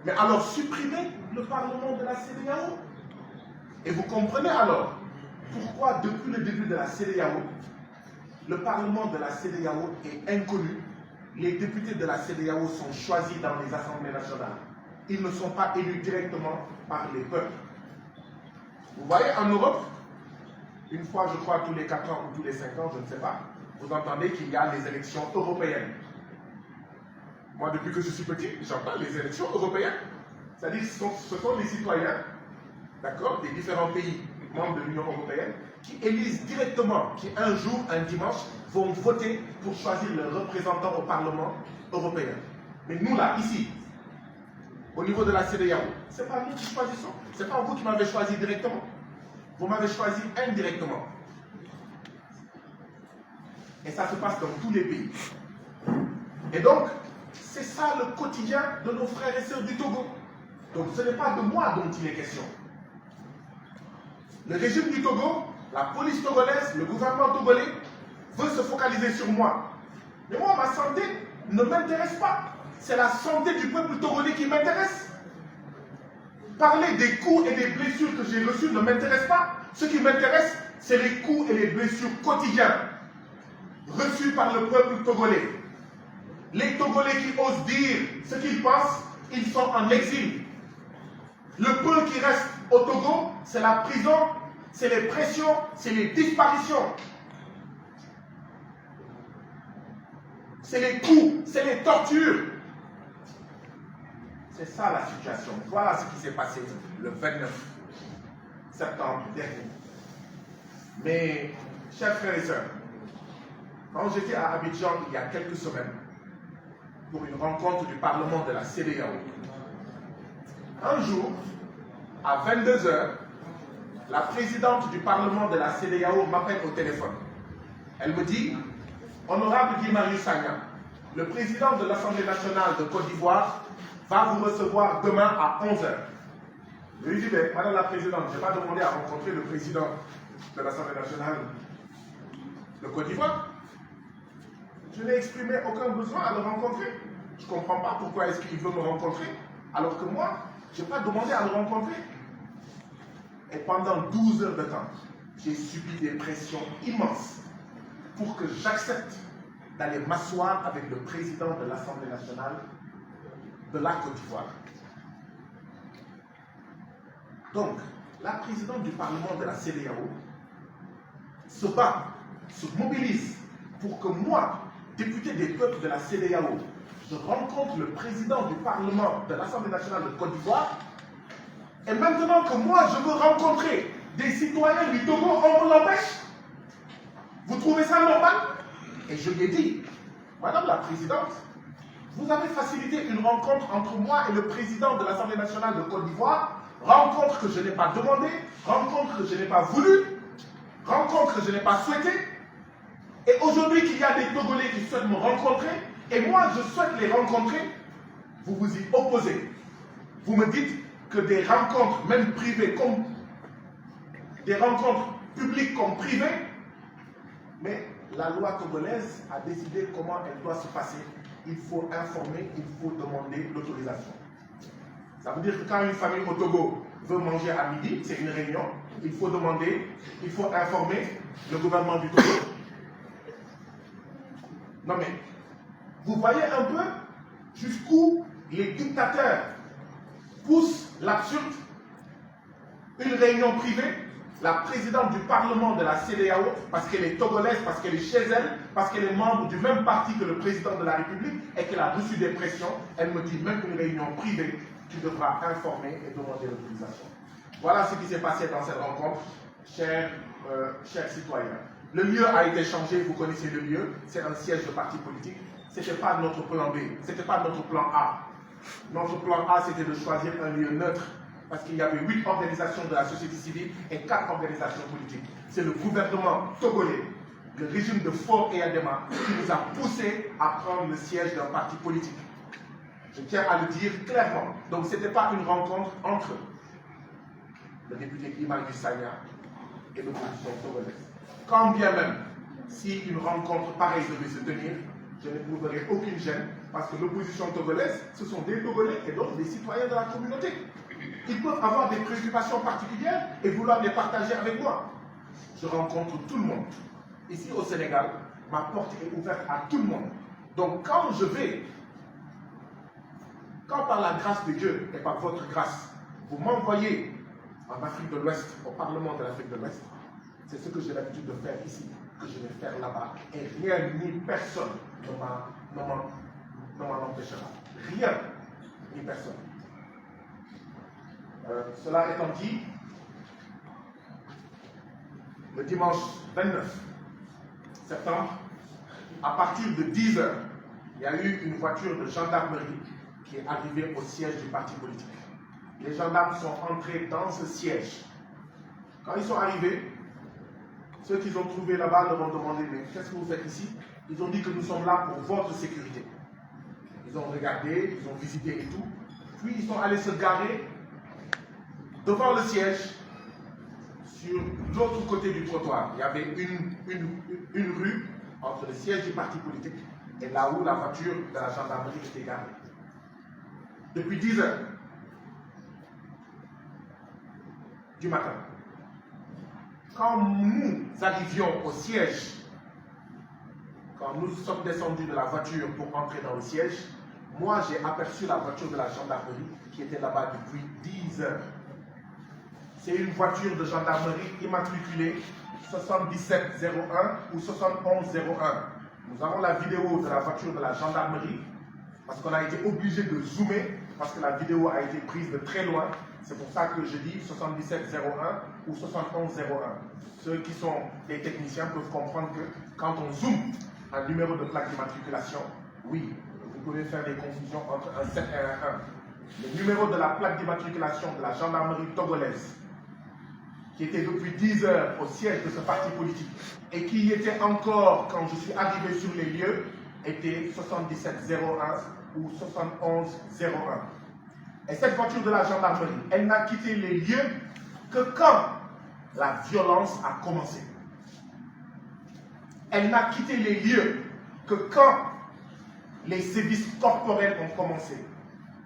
Mais alors, supprimez le Parlement de la CEDEAO. Et vous comprenez alors pourquoi, depuis le début de la CEDEAO, le Parlement de la CEDEAO est inconnu. Les députés de la CEDEAO sont choisis dans les assemblées nationales. Ils ne sont pas élus directement par les peuples. Vous voyez, en Europe, une fois, je crois, tous les 4 ans ou tous les 5 ans, je ne sais pas, vous entendez qu'il y a les élections européennes. Moi, depuis que je suis petit, j'entends les élections européennes. C'est-à-dire que ce sont les citoyens, d'accord, des différents pays membres de l'Union européenne, qui élisent directement, qui un jour, un dimanche, vont voter pour choisir leurs représentants au Parlement européen. Mais nous là, ici, au niveau de la CEDEAO, ce n'est pas nous qui choisissons, ce n'est pas vous qui m'avez choisi directement. Vous m'avez choisi indirectement. Et ça se passe dans tous les pays. Et donc, c'est ça le quotidien de nos frères et sœurs du Togo. Donc ce n'est pas de moi dont il est question. Le régime du Togo, la police togolaise, le gouvernement togolais veut se focaliser sur moi. Mais moi, ma santé ne m'intéresse pas. C'est la santé du peuple togolais qui m'intéresse. Parler des coups et des blessures que j'ai reçus ne m'intéresse pas. Ce qui m'intéresse, c'est les coups et les blessures quotidiens reçus par le peuple togolais. Les Togolais qui osent dire ce qu'ils pensent, ils sont en exil. Le peu qui reste au Togo, c'est la prison, c'est les pressions, c'est les disparitions. C'est les coups, c'est les tortures. C'est ça la situation. Voilà ce qui s'est passé le 29 septembre dernier. Mais, chers frères et sœurs, quand j'étais à Abidjan il y a quelques semaines, pour une rencontre du Parlement de la CEDEAO, un jour, à 22 h, la présidente du Parlement de la CEDEAO m'appelle au téléphone. Elle me dit, Honorable Guy Marius Sagna, le président de l'Assemblée nationale de Côte d'Ivoire va vous recevoir demain à 11 h. Je lui dis, mais Madame la Présidente, je n'ai pas demandé à rencontrer le président de l'Assemblée nationale de Côte d'Ivoire. Je n'ai exprimé aucun besoin à le rencontrer. Je ne comprends pas pourquoi est-ce qu'il veut me rencontrer, alors que moi, je n'ai pas demandé à le rencontrer. Et pendant 12 heures de temps, j'ai subi des pressions immenses pour que j'accepte d'aller m'asseoir avec le président de l'Assemblée nationale de la Côte d'Ivoire. Donc, la présidente du Parlement de la CEDEAO se bat, se mobilise pour que moi, député des peuples de la CEDEAO, je rencontre le président du Parlement de l'Assemblée nationale de Côte d'Ivoire. Et maintenant que moi, je veux rencontrer des citoyens du Togo, on me l'empêche. Vous trouvez ça normal? Et je lui ai dit, Madame la Présidente, vous avez facilité une rencontre entre moi et le président de l'Assemblée nationale de Côte d'Ivoire, rencontre que je n'ai pas demandée, rencontre que je n'ai pas voulu, rencontre que je n'ai pas souhaitée. Et aujourd'hui qu'il y a des Togolais qui souhaitent me rencontrer, et moi je souhaite les rencontrer, vous vous y opposez. Vous me dites que des rencontres, même privées, comme des rencontres publiques comme privées, mais la loi togolaise a décidé comment elle doit se passer. Il faut informer, il faut demander l'autorisation. Ça veut dire que quand une famille au Togo veut manger à midi, c'est une réunion, il faut demander, il faut informer le gouvernement du Togo. Non mais, vous voyez un peu jusqu'où les dictateurs poussent l'absurde. Une réunion privée, la présidente du Parlement de la CEDEAO, parce qu'elle est togolaise, parce qu'elle est chez elle, parce qu'elle est membre du même parti que le président de la République et qu'elle a reçu des pressions, elle me dit même une réunion privée, tu devras informer et demander l'autorisation. Voilà ce qui s'est passé dans cette rencontre, chers citoyens. Le lieu a été changé, vous connaissez le lieu, c'est un siège de parti politique. Ce n'était pas notre plan B, ce n'était pas notre plan A. Notre plan A, c'était de choisir un lieu neutre, parce qu'il y avait 8 organisations de la société civile et 4 organisations politiques. C'est le gouvernement togolais, le régime de Faure et Adema, qui nous a poussé à prendre le siège d'un parti politique. Je tiens à le dire clairement. Donc ce n'était pas une rencontre entre le député Guy Marius Sagna et l'opposition togolaise. Quand bien même, si une rencontre pareille devait se tenir, je n'éprouverai aucune gêne, parce que l'opposition togolaise, ce sont des Togolais et donc des citoyens de la communauté. Ils peuvent avoir des préoccupations particulières et vouloir les partager avec moi. Je rencontre tout le monde. Ici au Sénégal, ma porte est ouverte à tout le monde. Donc quand je vais, quand par la grâce de Dieu et par votre grâce, vous m'envoyez en Afrique de l'Ouest, au Parlement de l'Afrique de l'Ouest, c'est ce que j'ai l'habitude de faire ici, que je vais faire là-bas. Et rien ni personne ne m'en empêchera. Rien ni personne. Cela étant dit, le dimanche 29 septembre, à partir de 10 h, il y a eu une voiture de gendarmerie qui est arrivée au siège du parti politique. Les gendarmes sont entrés dans ce siège. Quand ils sont arrivés, ceux qu'ils ont trouvés là-bas leur ont demandé « Mais qu'est-ce que vous faites ici ?» Ils ont dit que nous sommes là pour votre sécurité. Ils ont regardé, ils ont visité et tout. Puis ils sont allés se garer devant le siège, sur l'autre côté du trottoir. Il y avait une rue entre le siège du parti politique et là où la voiture de la gendarmerie était garée. Depuis 10 h du matin. Quand nous arrivions au siège, quand nous sommes descendus de la voiture pour entrer dans le siège, moi j'ai aperçu la voiture de la gendarmerie qui était là-bas depuis 10 h. C'est une voiture de gendarmerie immatriculée 7701 ou 7101. Nous avons la vidéo de la voiture de la gendarmerie parce qu'on a été obligé de zoomer parce que la vidéo a été prise de très loin. C'est pour ça que je dis 7701 ou 7101. Ceux qui sont des techniciens peuvent comprendre que quand on zoome un numéro de plaque d'immatriculation, oui, vous pouvez faire des confusions entre un 7 et un 1. Le numéro de la plaque d'immatriculation de la gendarmerie togolaise, qui était depuis 10 h au siège de ce parti politique et qui y était encore quand je suis arrivé sur les lieux, était 7701 ou 7101. Et cette voiture de la gendarmerie, elle n'a quitté les lieux que quand la violence a commencé. Elle n'a quitté les lieux que quand les sévices corporels ont commencé.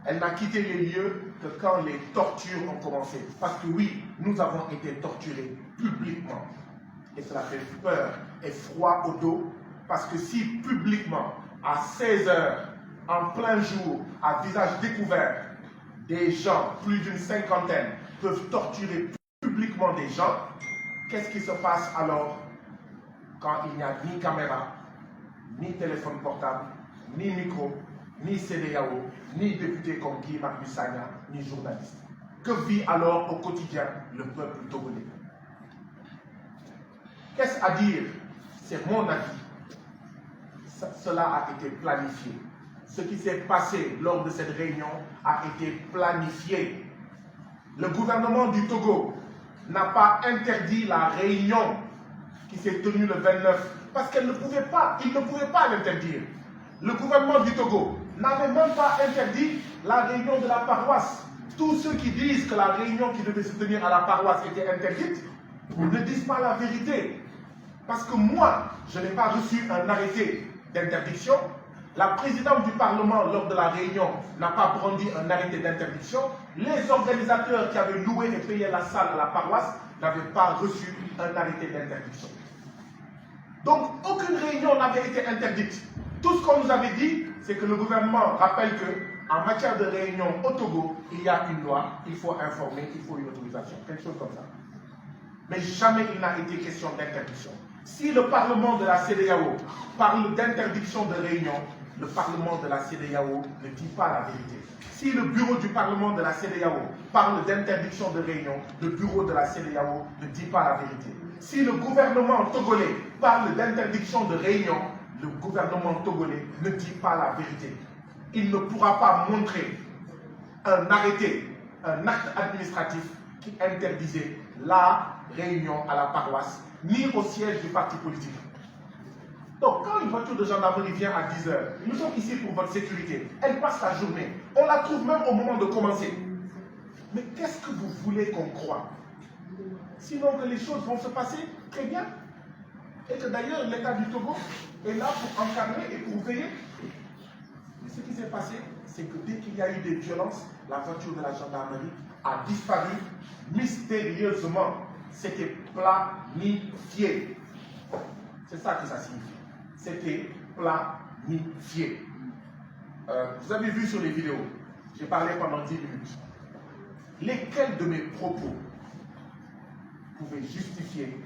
Elle n'a quitté les lieux que quand les tortures ont commencé. Parce que oui, nous avons été torturés publiquement. Et cela fait peur et froid au dos. Parce que si publiquement, à 16 h, en plein jour, à visage découvert, des gens, plus d'une cinquantaine, peuvent torturer publiquement des gens, qu'est-ce qui se passe alors quand il n'y a ni caméra, ni téléphone portable, ni micro, ni CEDEAO, ni député comme Guy Marius Sagna, ni journaliste? Que vit alors au quotidien le peuple togolais? Qu'est-ce à dire? C'est mon avis. Cela a été planifié. Ce qui s'est passé lors de cette réunion a été planifié. Le gouvernement du Togo n'a pas interdit la réunion qui s'est tenue le 29 parce qu'elle ne pouvait pas, il ne pouvait pas l'interdire. Le gouvernement du Togo n'avait même pas interdit la réunion de la paroisse. Tous ceux qui disent que la réunion qui devait se tenir à la paroisse était interdite ne disent pas la vérité. Parce que moi, je n'ai pas reçu un arrêté d'interdiction. La présidente du Parlement, lors de la réunion, n'a pas brandi un arrêté d'interdiction. Les organisateurs qui avaient loué et payé la salle à la paroisse n'avaient pas reçu un arrêté d'interdiction. Donc, aucune réunion n'avait été interdite. Tout ce qu'on nous avait dit, c'est que le gouvernement rappelle qu'en matière de réunion au Togo, il y a une loi, il faut informer, il faut une autorisation, quelque chose comme ça. Mais jamais il n'a été question d'interdiction. Si le Parlement de la CEDEAO parle d'interdiction de réunion, le Parlement de la CEDEAO ne dit pas la vérité. Si le bureau du Parlement de la CEDEAO parle d'interdiction de réunion, le bureau de la CEDEAO ne dit pas la vérité. Si le gouvernement togolais parle d'interdiction de réunion, le gouvernement togolais ne dit pas la vérité. Il ne pourra pas montrer un arrêté, un acte administratif qui interdisait la réunion à la paroisse, ni au siège du parti politique. Donc, quand une voiture de gendarmerie vient à 10 h, nous sommes ici pour votre sécurité. Elle passe la journée. On la trouve même au moment de commencer. Mais qu'est-ce que vous voulez qu'on croie? Sinon que les choses vont se passer très bien. Et que d'ailleurs, l'État du Togo est là pour encadrer et pour veiller. Mais ce qui s'est passé, c'est que dès qu'il y a eu des violences, la voiture de la gendarmerie a disparu mystérieusement. C'était planifié. C'est ça que ça signifie. C'était planifié. Vous avez vu sur les vidéos, j'ai parlé pendant 10 minutes. Lesquels de mes propos pouvaient justifier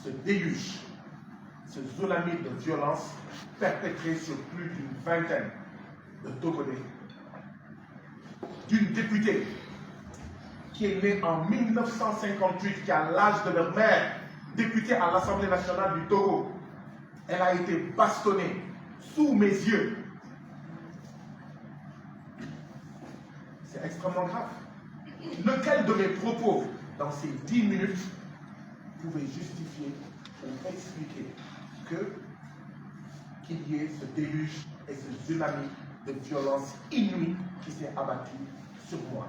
ce déluge, ce tsunami de violence perpétré sur plus d'une vingtaine de Togolais, d'une députée qui est née en 1958, qui a l'âge de leur mère, députée à l'Assemblée nationale du Togo. Elle a été bastonnée sous mes yeux. C'est extrêmement grave. Lequel de mes propos dans ces 10 minutes pouvait justifier ou expliquer qu'il y ait ce déluge et ce tsunami de violence inouïe qui s'est abattu sur moi?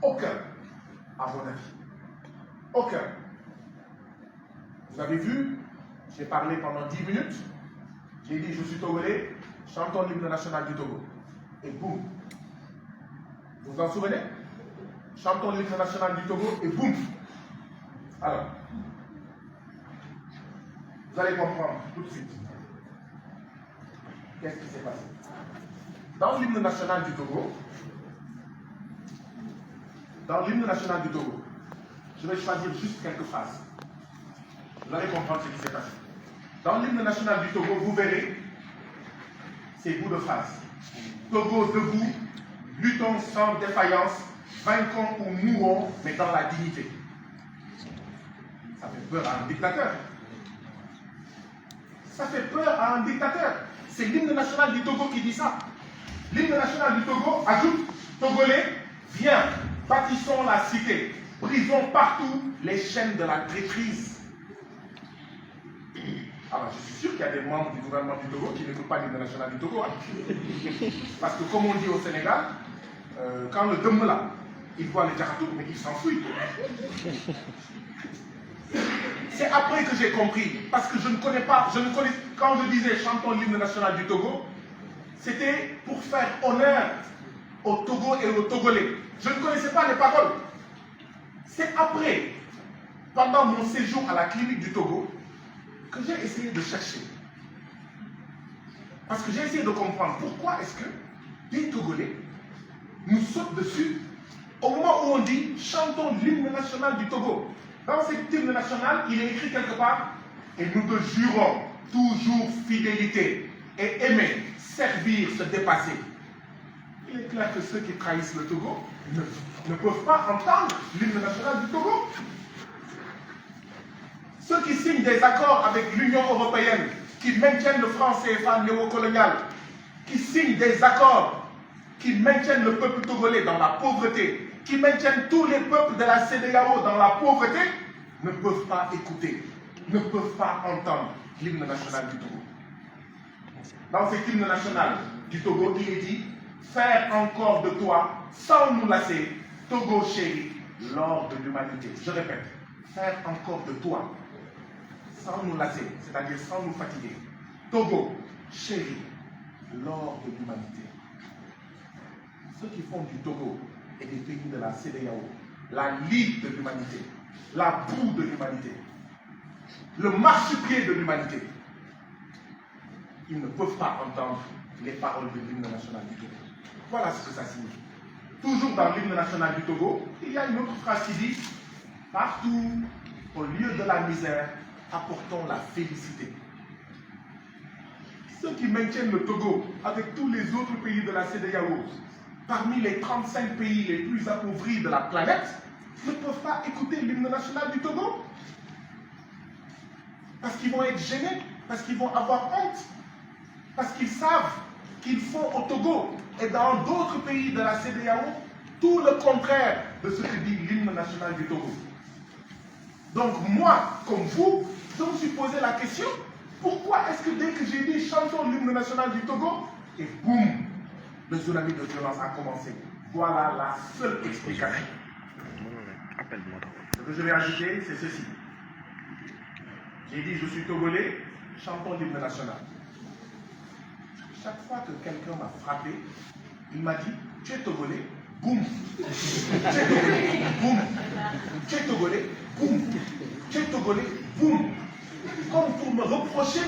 Aucun, à mon avis. Aucun. Vous avez vu, j'ai parlé pendant 10 minutes, j'ai dit je suis togolais, chantons l'hymne national du Togo. Et boum. Vous vous en souvenez? Chantons l'hymne national du Togo et boum. Alors, vous allez comprendre tout de suite. Qu'est-ce qui s'est passé? Dans l'hymne national du Togo, je vais choisir juste quelques phrases. Vous allez comprendre ce qui s'est passé. Dans l'hymne national du Togo, vous verrez ces bouts de phrases. Togo debout, luttons sans défaillance, vainquons ou mourons, mais dans la dignité. Ça fait peur à un dictateur. Ça fait peur à un dictateur. C'est l'hymne national du Togo qui dit ça. L'hymne national du Togo ajoute: Togolais, viens, bâtissons la cité, brisons partout les chaînes de la traîtrise. Alors, je suis sûr qu'il y a des membres du gouvernement du Togo qui n'écoutent pas l'hymne national du Togo. Hein. Parce que, comme on dit au Sénégal, quand le Dembla, il voit le Djaratou, mais il s'enfuit. C'est après que j'ai compris, parce que je ne connais pas, quand je disais chantons l'hymne national du Togo, c'était pour faire honneur au Togo et aux Togolais. Je ne connaissais pas les paroles. C'est après, pendant mon séjour à la clinique du Togo, que j'ai essayé de chercher. Parce que j'ai essayé de comprendre pourquoi est-ce que des Togolais nous sautent dessus au moment où on dit chantons l'hymne national du Togo. Dans cet hymne national, il est écrit quelque part: et nous te jurons toujours fidélité et aimer, servir, se dépasser. Il est clair que ceux qui trahissent le Togo ne peuvent pas entendre l'hymne national du Togo. Ceux qui signent des accords avec l'Union européenne, qui maintiennent le franc CFA néocolonial, qui signent des accords qui maintiennent le peuple togolais dans la pauvreté, qui maintiennent tous les peuples de la CEDEAO dans la pauvreté, ne peuvent pas écouter, ne peuvent pas entendre l'hymne national du Togo. Dans cet hymne national du Togo, il est dit: faire encore de toi, sans nous lasser, Togo chéri, l'or de l'humanité. Je répète, faire encore de toi, sans nous lasser, c'est-à-dire sans nous fatiguer, Togo chéri, l'or de l'humanité. Ceux qui font du Togo et des pays de la CEDEAO la Ligue de l'humanité, la boue de l'humanité, le marchepied de l'humanité, ils ne peuvent pas entendre les paroles de l'hymne national du Togo. Voilà ce que ça signifie. Toujours dans l'hymne national du Togo, il y a une autre phrase qui dit: partout, au lieu de la misère, apportons la félicité. Ceux qui maintiennent le Togo avec tous les autres pays de la CEDEAO, parmi les 35 pays les plus appauvris de la planète, ne peuvent pas écouter l'hymne national du Togo. Parce qu'ils vont être gênés, parce qu'ils vont avoir honte, parce qu'ils savent qu'ils font au Togo et dans d'autres pays de la CEDEAO tout le contraire de ce que dit l'hymne national du Togo. Donc moi, comme vous, je me suis posé la question: pourquoi est-ce que dès que j'ai dit chantons l'hymne national du Togo, et boum, le tsunami de violence a commencé? Voilà la seule explication. Ce que je vais ajouter, c'est ceci. J'ai dit je suis togolais, chantons l'hymne national. Chaque fois que quelqu'un m'a frappé, il m'a dit: tu es togolais, boum. Tu es togolais, boum. Tu es togolais, boum. Tu es togolais, boum. Comme pour me reprocher,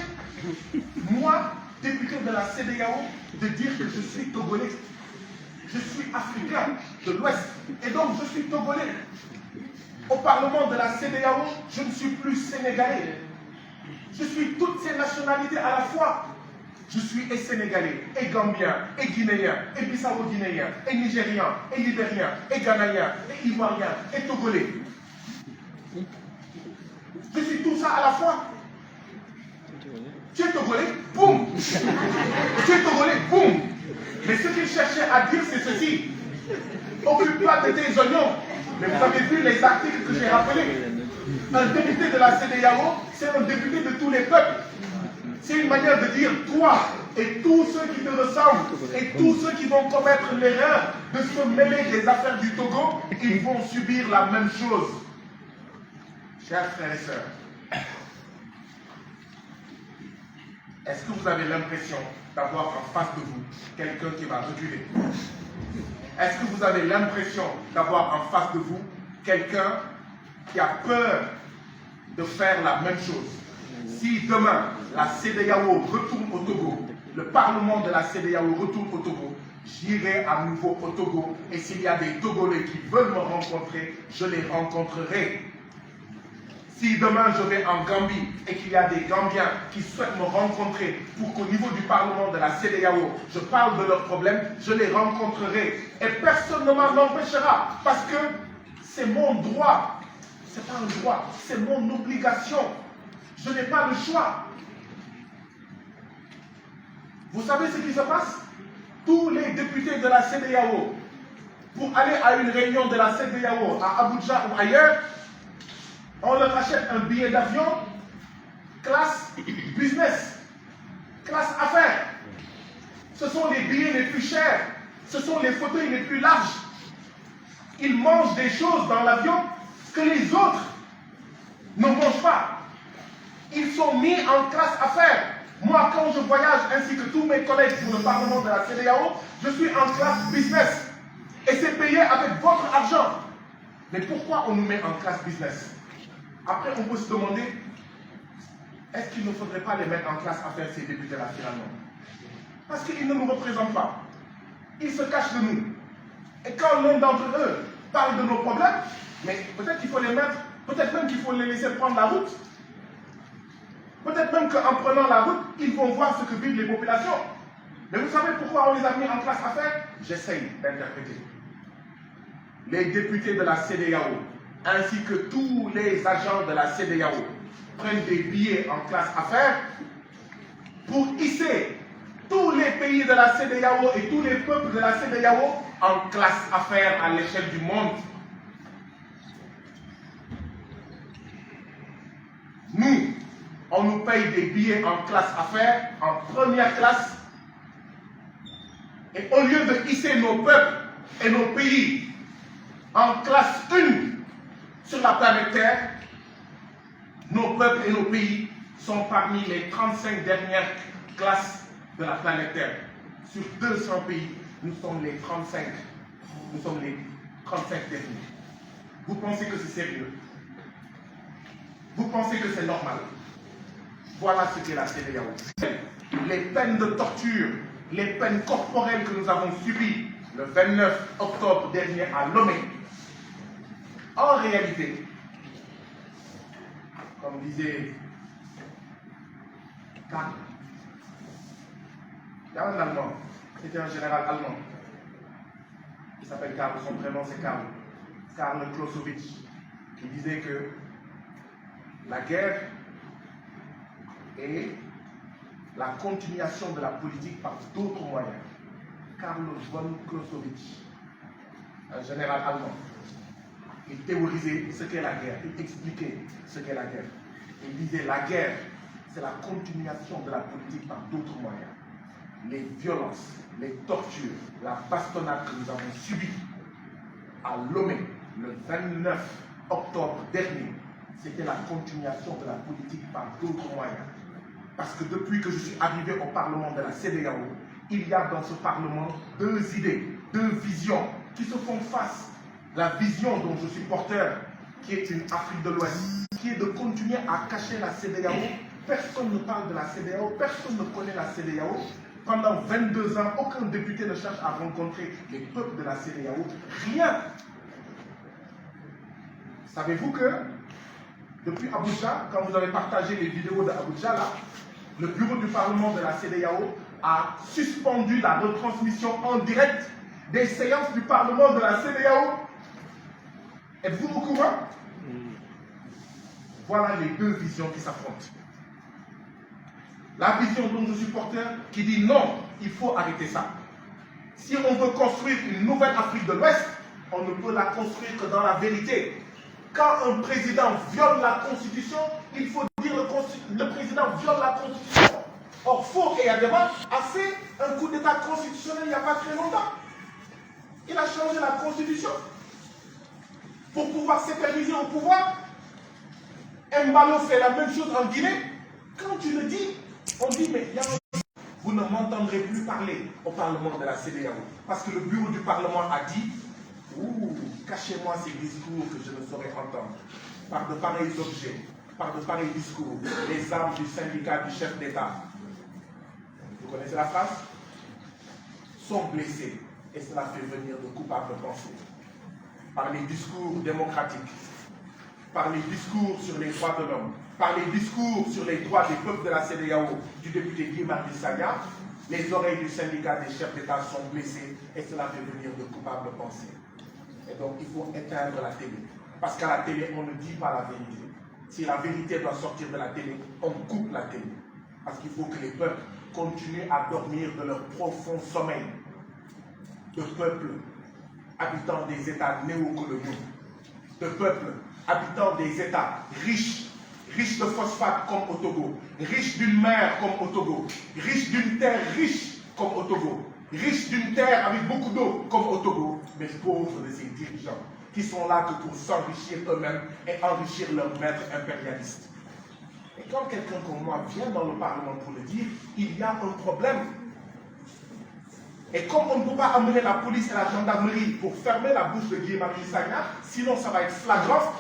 moi, député de la CEDEAO, de dire que je suis togolais. Je suis africain de l'Ouest et donc je suis togolais. Au Parlement de la CEDEAO, je ne suis plus sénégalais. Je suis toutes ces nationalités à la fois. Je suis et sénégalais, et gambien, et guinéen, et bissau-guinéen, et nigérien, et libérien, et ghanaïen, et ivoirien, et togolais. Je suis tout ça à la fois. Tu es togolais, boum. Tu es togolais, boum. Mais ce qu'il cherchait à dire, c'est ceci. Occupe-toi de tes oignons. Mais vous avez vu les articles que j'ai rappelés. Un député de la CEDEAO, c'est un député de tous les peuples. C'est une manière de dire, toi et tous ceux qui te ressemblent, et tous ceux qui vont commettre l'erreur de se mêler des affaires du Togo, ils vont subir la même chose. Chers frères et sœurs, est-ce que vous avez l'impression d'avoir en face de vous quelqu'un qui va reculer? Est-ce que vous avez l'impression d'avoir en face de vous quelqu'un qui a peur de faire la même chose? Si demain la CEDEAO retourne au Togo, le Parlement de la CEDEAO retourne au Togo, j'irai à nouveau au Togo et s'il y a des Togolais qui veulent me rencontrer, je les rencontrerai. Si demain je vais en Gambie et qu'il y a des Gambiens qui souhaitent me rencontrer pour qu'au niveau du Parlement de la CEDEAO, je parle de leurs problèmes, je les rencontrerai. Et personne ne m'en empêchera parce que c'est mon droit. Ce n'est pas un droit, c'est mon obligation. Je n'ai pas le choix. Vous savez ce qui se passe? Tous les députés de la CEDEAO, pour aller à une réunion de la CEDEAO à Abuja ou ailleurs, on leur achète un billet d'avion, classe business, classe affaires. Ce sont les billets les plus chers, ce sont les fauteuils les plus larges. Ils mangent des choses dans l'avion que les autres ne mangent pas. Ils sont mis en classe affaires. Moi, quand je voyage, ainsi que tous mes collègues pour le Parlement de la CEDEAO, je suis en classe business. Et c'est payé avec votre argent. Mais pourquoi on nous met en classe business? Après, on peut se demander, est-ce qu'il ne faudrait pas les mettre en classe affaires, ces députés-là, finalement? Parce qu'ils ne nous représentent pas. Ils se cachent de nous. Et quand l'un d'entre eux parle de nos problèmes, mais peut-être qu'il faut les mettre, peut-être même qu'il faut les laisser prendre la route. Peut-être même qu'en prenant la route, ils vont voir ce que vivent les populations. Mais vous savez pourquoi on les a mis en classe affaires? J'essaye d'interpréter. Les députés de la CEDEAO, ainsi que tous les agents de la CEDEAO, prennent des billets en classe affaires pour hisser tous les pays de la CEDEAO et tous les peuples de la CEDEAO en classe affaires à l'échelle du monde. Nous, on nous paye des billets en classe affaires, en première classe, et au lieu de hisser nos peuples et nos pays en classe 1 sur la planète Terre, nos peuples et nos pays sont parmi les 35 dernières classes de la planète Terre. Sur 200 pays, nous sommes les 35. Nous sommes les 35 derniers. Vous pensez que c'est sérieux? Vous pensez que c'est normal? Voilà ce qu'est la CEDEAO. Les peines de torture, les peines corporelles que nous avons subies le 29 octobre dernier à Lomé, en réalité, comme disait Karl, il y a un Allemand, c'était un général allemand, il s'appelle Karl, son prénom c'est Karl Clausewitz, qui disait que la guerre est la continuation de la politique par d'autres moyens. Karl von Clausewitz, un général allemand, il théorisait ce qu'est la guerre, il expliquait ce qu'est la guerre. Il disait la guerre, c'est la continuation de la politique par d'autres moyens. Les violences, les tortures, la bastonnade que nous avons subie à Lomé le 29 octobre dernier, c'était la continuation de la politique par d'autres moyens. Parce que depuis que je suis arrivé au Parlement de la CEDEAO, il y a dans ce Parlement deux idées, deux visions qui se font face. La vision dont je suis porteur, qui est une Afrique de l'Ouest, qui est de continuer à cacher la CEDEAO. Personne ne parle de la CEDEAO, personne ne connaît la CEDEAO. Pendant 22 ans, aucun député ne cherche à rencontrer les peuples de la CEDEAO. Rien. Savez-vous que depuis Abuja, quand vous avez partagé les vidéos d'Abuja, là, le bureau du Parlement de la CEDEAO a suspendu la retransmission en direct des séances du Parlement de la CEDEAO. Êtes-vous au courant? voilà les deux visions qui s'affrontent. La vision dont je suis porteur qui dit non, il faut arrêter ça. Si on veut construire une nouvelle Afrique de l'Ouest, on ne peut la construire que dans la vérité. Quand un président viole la Constitution, il faut dire le président viole la Constitution. Or, Faure Eyadema a fait un coup d'État constitutionnel il n'y a pas très longtemps. Il a changé la Constitution pour pouvoir s'éterniser au pouvoir. Mbalo fait la même chose en Guinée. Quand tu le dis, on dit, mais il y a un... Vous ne m'entendrez plus parler au Parlement de la CEDEAO. Parce que le bureau du Parlement a dit, ouh, cachez-moi ces discours que je ne saurais entendre. Par de pareils objets, par de pareils discours, les armes du syndicat du chef d'État. Vous connaissez la phrase? Sont blessés. Et cela fait venir de coupables pensées. Par les discours démocratiques, par les discours sur les droits de l'homme, par les discours sur les droits des peuples de la CEDEAO du député Guy Marius Sagna, les oreilles du syndicat des chefs d'État sont blessées et cela fait venir de coupables pensées. Et donc il faut éteindre la télé. Parce qu'à la télé, on ne dit pas la vérité. Si la vérité doit sortir de la télé, on coupe la télé. Parce qu'il faut que les peuples continuent à dormir de leur profond sommeil. De peuples habitant des États néocoloniaux, de peuples habitant des États riches, riches de phosphate comme au Togo, riches d'une mer comme au Togo, riches d'une terre riche comme au Togo, riches d'une terre avec beaucoup d'eau comme au Togo, mais pauvres de ces dirigeants qui sont là que pour s'enrichir eux-mêmes et enrichir leurs maîtres impérialistes. Et quand quelqu'un comme moi vient dans le Parlement pour le dire, il y a un problème. Et comme on ne peut pas amener la police et la gendarmerie pour fermer la bouche de Guy Marius Sagna, sinon ça va être flagrant,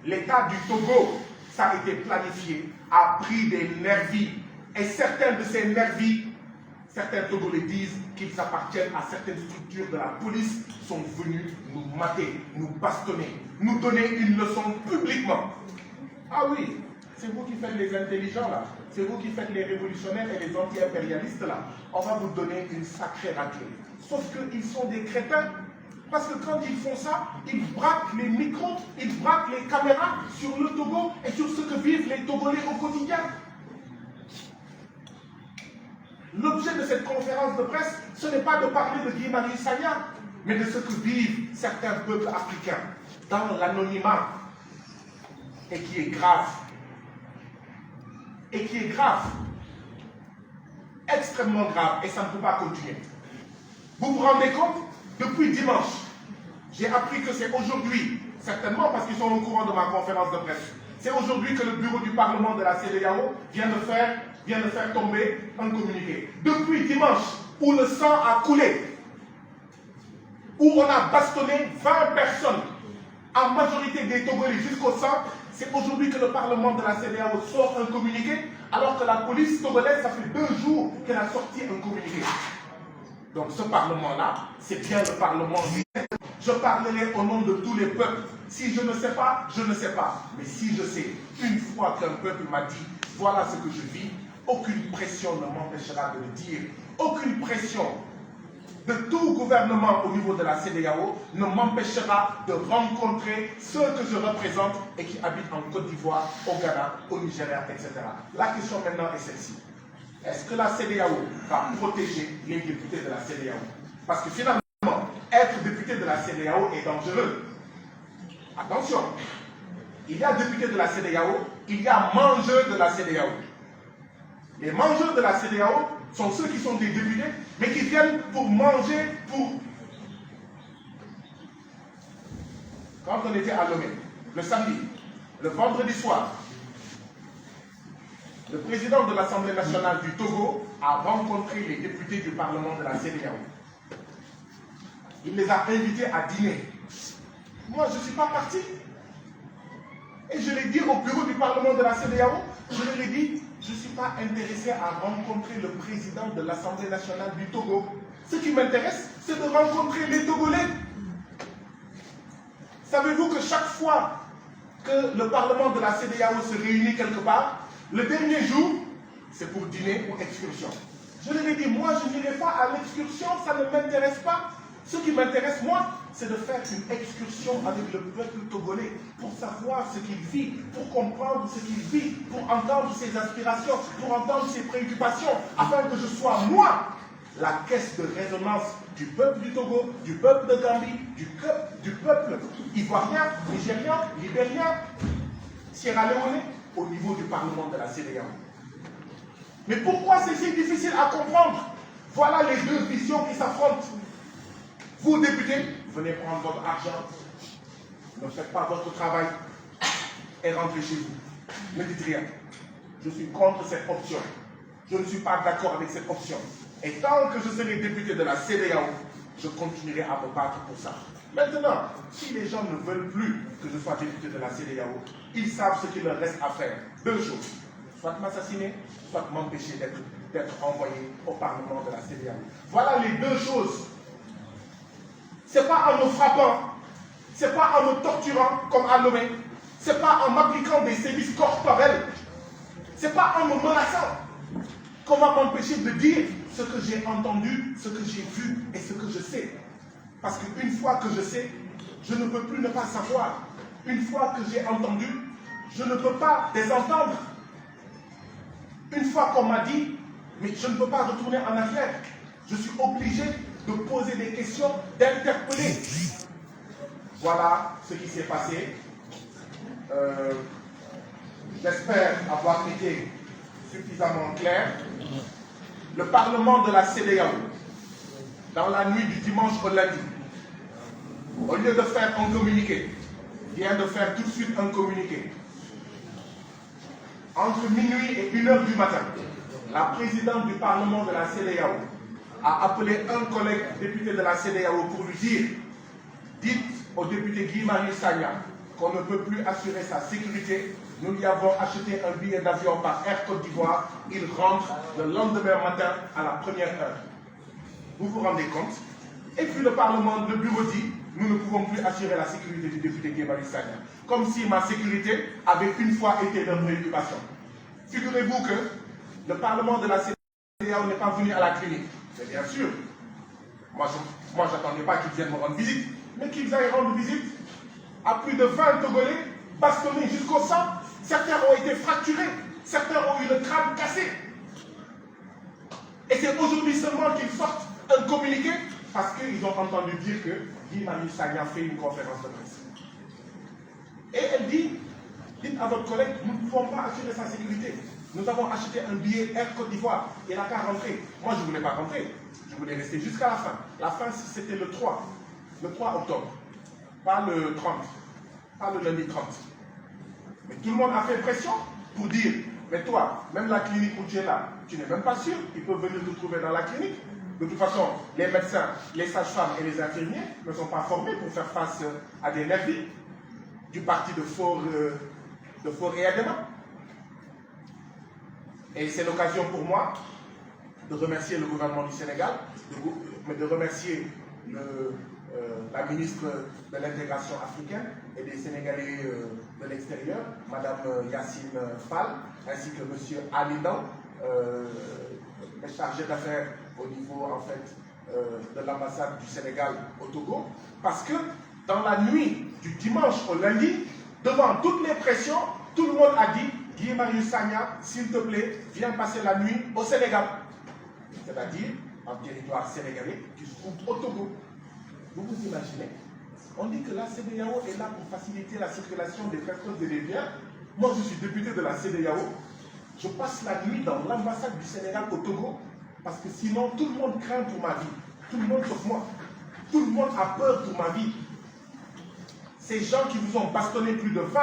l'État du Togo, ça a été planifié, a pris des nervis. Et certains de ces nervis, certains Togolais disent qu'ils appartiennent à certaines structures de la police, sont venus nous mater, nous bastonner, nous donner une leçon publiquement. Ah oui, c'est vous qui faites les intelligents là. C'est vous qui faites les révolutionnaires et les anti-impérialistes là. On va vous donner une sacrée raclée. Sauf qu'ils sont des crétins. Parce que quand ils font ça, ils braquent les micros, ils braquent les caméras sur le Togo et sur ce que vivent les Togolais au quotidien. L'objet de cette conférence de presse, ce n'est pas de parler de Guy Marius Sagna, mais de ce que vivent certains peuples africains dans l'anonymat et qui est grave. Et qui est grave, extrêmement grave, et ça ne peut pas continuer. Vous vous rendez compte? Depuis dimanche, j'ai appris que c'est aujourd'hui, certainement parce qu'ils sont au courant de ma conférence de presse, c'est aujourd'hui que le bureau du Parlement de la CEDEAO vient de faire tomber un communiqué. Depuis dimanche, où le sang a coulé, où on a bastonné 20 personnes, en majorité des Togolais jusqu'au centre, c'est aujourd'hui que le Parlement de la CEDEAO sort un communiqué, alors que la police togolaise, ça fait 2 jours qu'elle a sorti un communiqué. Donc ce Parlement-là, c'est bien le Parlement. Je parlerai au nom de tous les peuples. Si je ne sais pas, je ne sais pas. Mais si je sais, une fois qu'un peuple m'a dit, voilà ce que je vis, aucune pression ne m'empêchera de le dire. Aucune pression de tout gouvernement au niveau de la CEDEAO ne m'empêchera de rencontrer ceux que je représente et qui habitent en Côte d'Ivoire, au Ghana, au Nigeria, etc. La question maintenant est celle-ci. Est-ce que la CEDEAO va protéger les députés de la CEDEAO? Parce que finalement, être député de la CEDEAO est dangereux. Attention, il y a députés de la CEDEAO, il y a mangeurs de la CEDEAO. Les mangeurs de la CEDEAO sont ceux qui sont des députés, mais qui viennent pour manger, Quand on était à Lomé, le samedi, le vendredi soir, le président de l'Assemblée nationale du Togo a rencontré les députés du Parlement de la CEDEAO. Il les a invités à dîner. Moi, je ne suis pas parti. Et je l'ai dit au bureau du Parlement de la CEDEAO, je leur ai dit, je ne suis pas intéressé à rencontrer le président de l'Assemblée nationale du Togo. Ce qui m'intéresse, c'est de rencontrer les Togolais. Savez-vous que chaque fois que le Parlement de la CEDEAO se réunit quelque part, le dernier jour, c'est pour dîner ou excursion. Je leur ai dit, moi je n'irai pas à l'excursion, ça ne m'intéresse pas. Ce qui m'intéresse, moi, c'est de faire une excursion avec le peuple togolais pour savoir ce qu'il vit, pour comprendre ce qu'il vit, pour entendre ses aspirations, pour entendre ses préoccupations, afin que je sois, moi, la caisse de résonance du peuple du Togo, du peuple de Gambie, du peuple ivoirien, nigérien, libérien, Sierra Leone, au niveau du Parlement de la CEDEAO. Mais pourquoi c'est si difficile à comprendre? Voilà les deux visions qui s'affrontent. Vous, députés, venez prendre votre argent, ne faites pas votre travail et rentrez chez vous. Ne dites rien. Je suis contre cette option. Je ne suis pas d'accord avec cette option. Et tant que je serai député de la CEDEAO, je continuerai à me battre pour ça. Maintenant, si les gens ne veulent plus que je sois député de la CEDEAO, ils savent ce qu'il leur reste à faire. Deux choses. Soit m'assassiner, soit m'empêcher d'être envoyé au Parlement de la CEDEAO. Voilà les deux choses. Ce n'est pas en me frappant, ce n'est pas en me torturant comme à Lomé, ce n'est pas en m'appliquant des sévices corporels, ce n'est pas en me menaçant qu'on va m'empêcher de dire ce que j'ai entendu, ce que j'ai vu et ce que je sais. Parce qu'une fois que je sais, je ne peux plus ne pas savoir. Une fois que j'ai entendu, je ne peux pas désentendre. Une fois qu'on m'a dit, mais je ne peux pas retourner en arrière. Je suis obligé de poser des questions, d'interpeller. Voilà ce qui s'est passé. J'espère avoir été suffisamment clair. Le Parlement de la CEDEAO, dans la nuit du dimanche au lundi, au lieu de faire un communiqué, vient de faire tout de suite un communiqué. Entre minuit et 1h du matin, la présidente du Parlement de la CEDEAO a appelé un collègue député de la CEDEAO pour lui dire « Dites au député Guy Marius Sagna qu'on ne peut plus assurer sa sécurité. Nous lui avons acheté un billet d'avion par Air Côte d'Ivoire. Il rentre le lendemain matin à la première heure. » Vous vous rendez compte? Et puis le Parlement, le bureau dit « Nous ne pouvons plus assurer la sécurité du député Guy Marius Sagna. » Comme si ma sécurité avait une fois été leur préoccupation. Figurez-vous que le Parlement de la CEDEAO n'est pas venu à la clinique. C'est bien sûr. Moi, je n'attendais pas qu'ils viennent me rendre visite. Mais qu'ils aillent rendre visite à plus de 20 Togolais, bastonnés jusqu'au sang. Certains ont été fracturés. Certains ont eu le crâne cassé. Et c'est aujourd'hui seulement qu'ils sortent un communiqué parce qu'ils ont entendu dire que Guy Marius Sagna fait une conférence de presse. Et elle dit, dites à votre collègue, nous ne pouvons pas assurer sa sécurité. Nous avons acheté un billet Air Côte d'Ivoire. Il n'a qu'à rentrer. Moi, je ne voulais pas rentrer. Je voulais rester jusqu'à la fin. La fin, c'était le 3 octobre. Pas le 30. Pas le lundi 30. Mais tout le monde a fait pression pour dire, mais toi, même la clinique où tu es là, tu n'es même pas sûr. Ils peuvent venir te trouver dans la clinique. De toute façon, les médecins, les sages-femmes et les infirmiers ne sont pas formés pour faire face à des nervis du parti de fort réadément. Et c'est l'occasion pour moi de remercier le gouvernement du Sénégal, de remercier la ministre de l'intégration africaine et des Sénégalais de l'extérieur, Madame Yacine Fall, ainsi que Monsieur Alidan, chargé d'affaires au niveau en fait de l'ambassade du Sénégal au Togo, parce que dans la nuit du dimanche au lundi, devant toutes les pressions, tout le monde a dit Guy Marius Sagna, s'il te plaît, viens passer la nuit au Sénégal. C'est-à-dire en territoire sénégalais qui se trouve au Togo. Vous vous imaginez? On dit que la CEDEAO est là pour faciliter la circulation des personnes et des biens. Moi, je suis député de la CEDEAO. Je passe la nuit dans l'ambassade du Sénégal au Togo parce que sinon, tout le monde craint pour ma vie. Tout le monde sauf moi. Tout le monde a peur pour ma vie. Ces gens qui vous ont bastonné plus de 20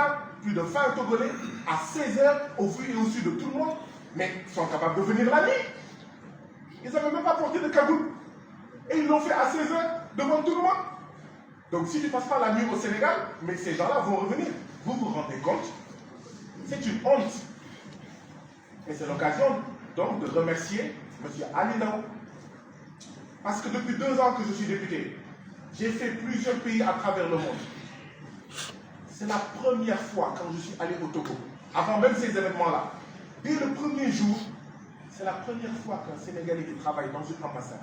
Togolais à 16 heures au vu et au su de tout le monde, mais sont capables de venir la nuit. Ils n'avaient même pas porté de cagoule. Et ils l'ont fait à 16 heures devant tout le monde. Donc si tu ne passes pas la nuit au Sénégal, mais ces gens-là vont revenir. Vous vous rendez compte? C'est une honte. Et c'est l'occasion donc de remercier M. Alidan. Parce que depuis 2 ans que je suis député, j'ai fait plusieurs pays à travers le monde. C'est la première fois quand je suis allé au Togo, avant même ces événements-là. Dès le premier jour, c'est la première fois qu'un Sénégalais qui travaille dans une ambassade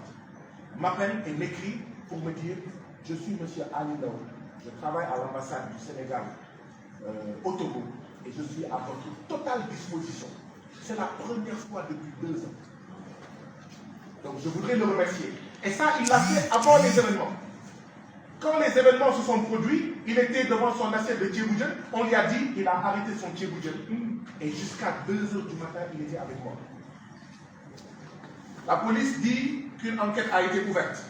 m'appelle et m'écrit pour me dire « Je suis M. Ali Ndao. Je travaille à l'ambassade du Sénégal au Togo et je suis à votre totale disposition. C'est la première fois depuis 2 ans. Donc je voudrais le remercier. Et ça, il l'a fait avant les événements. Quand les événements se sont produits, il était devant son assiette de Tchéboujen. On lui a dit, il a arrêté son Tchéboujen. Et jusqu'à 2 h du matin, il était avec moi. La police dit qu'une enquête a été ouverte.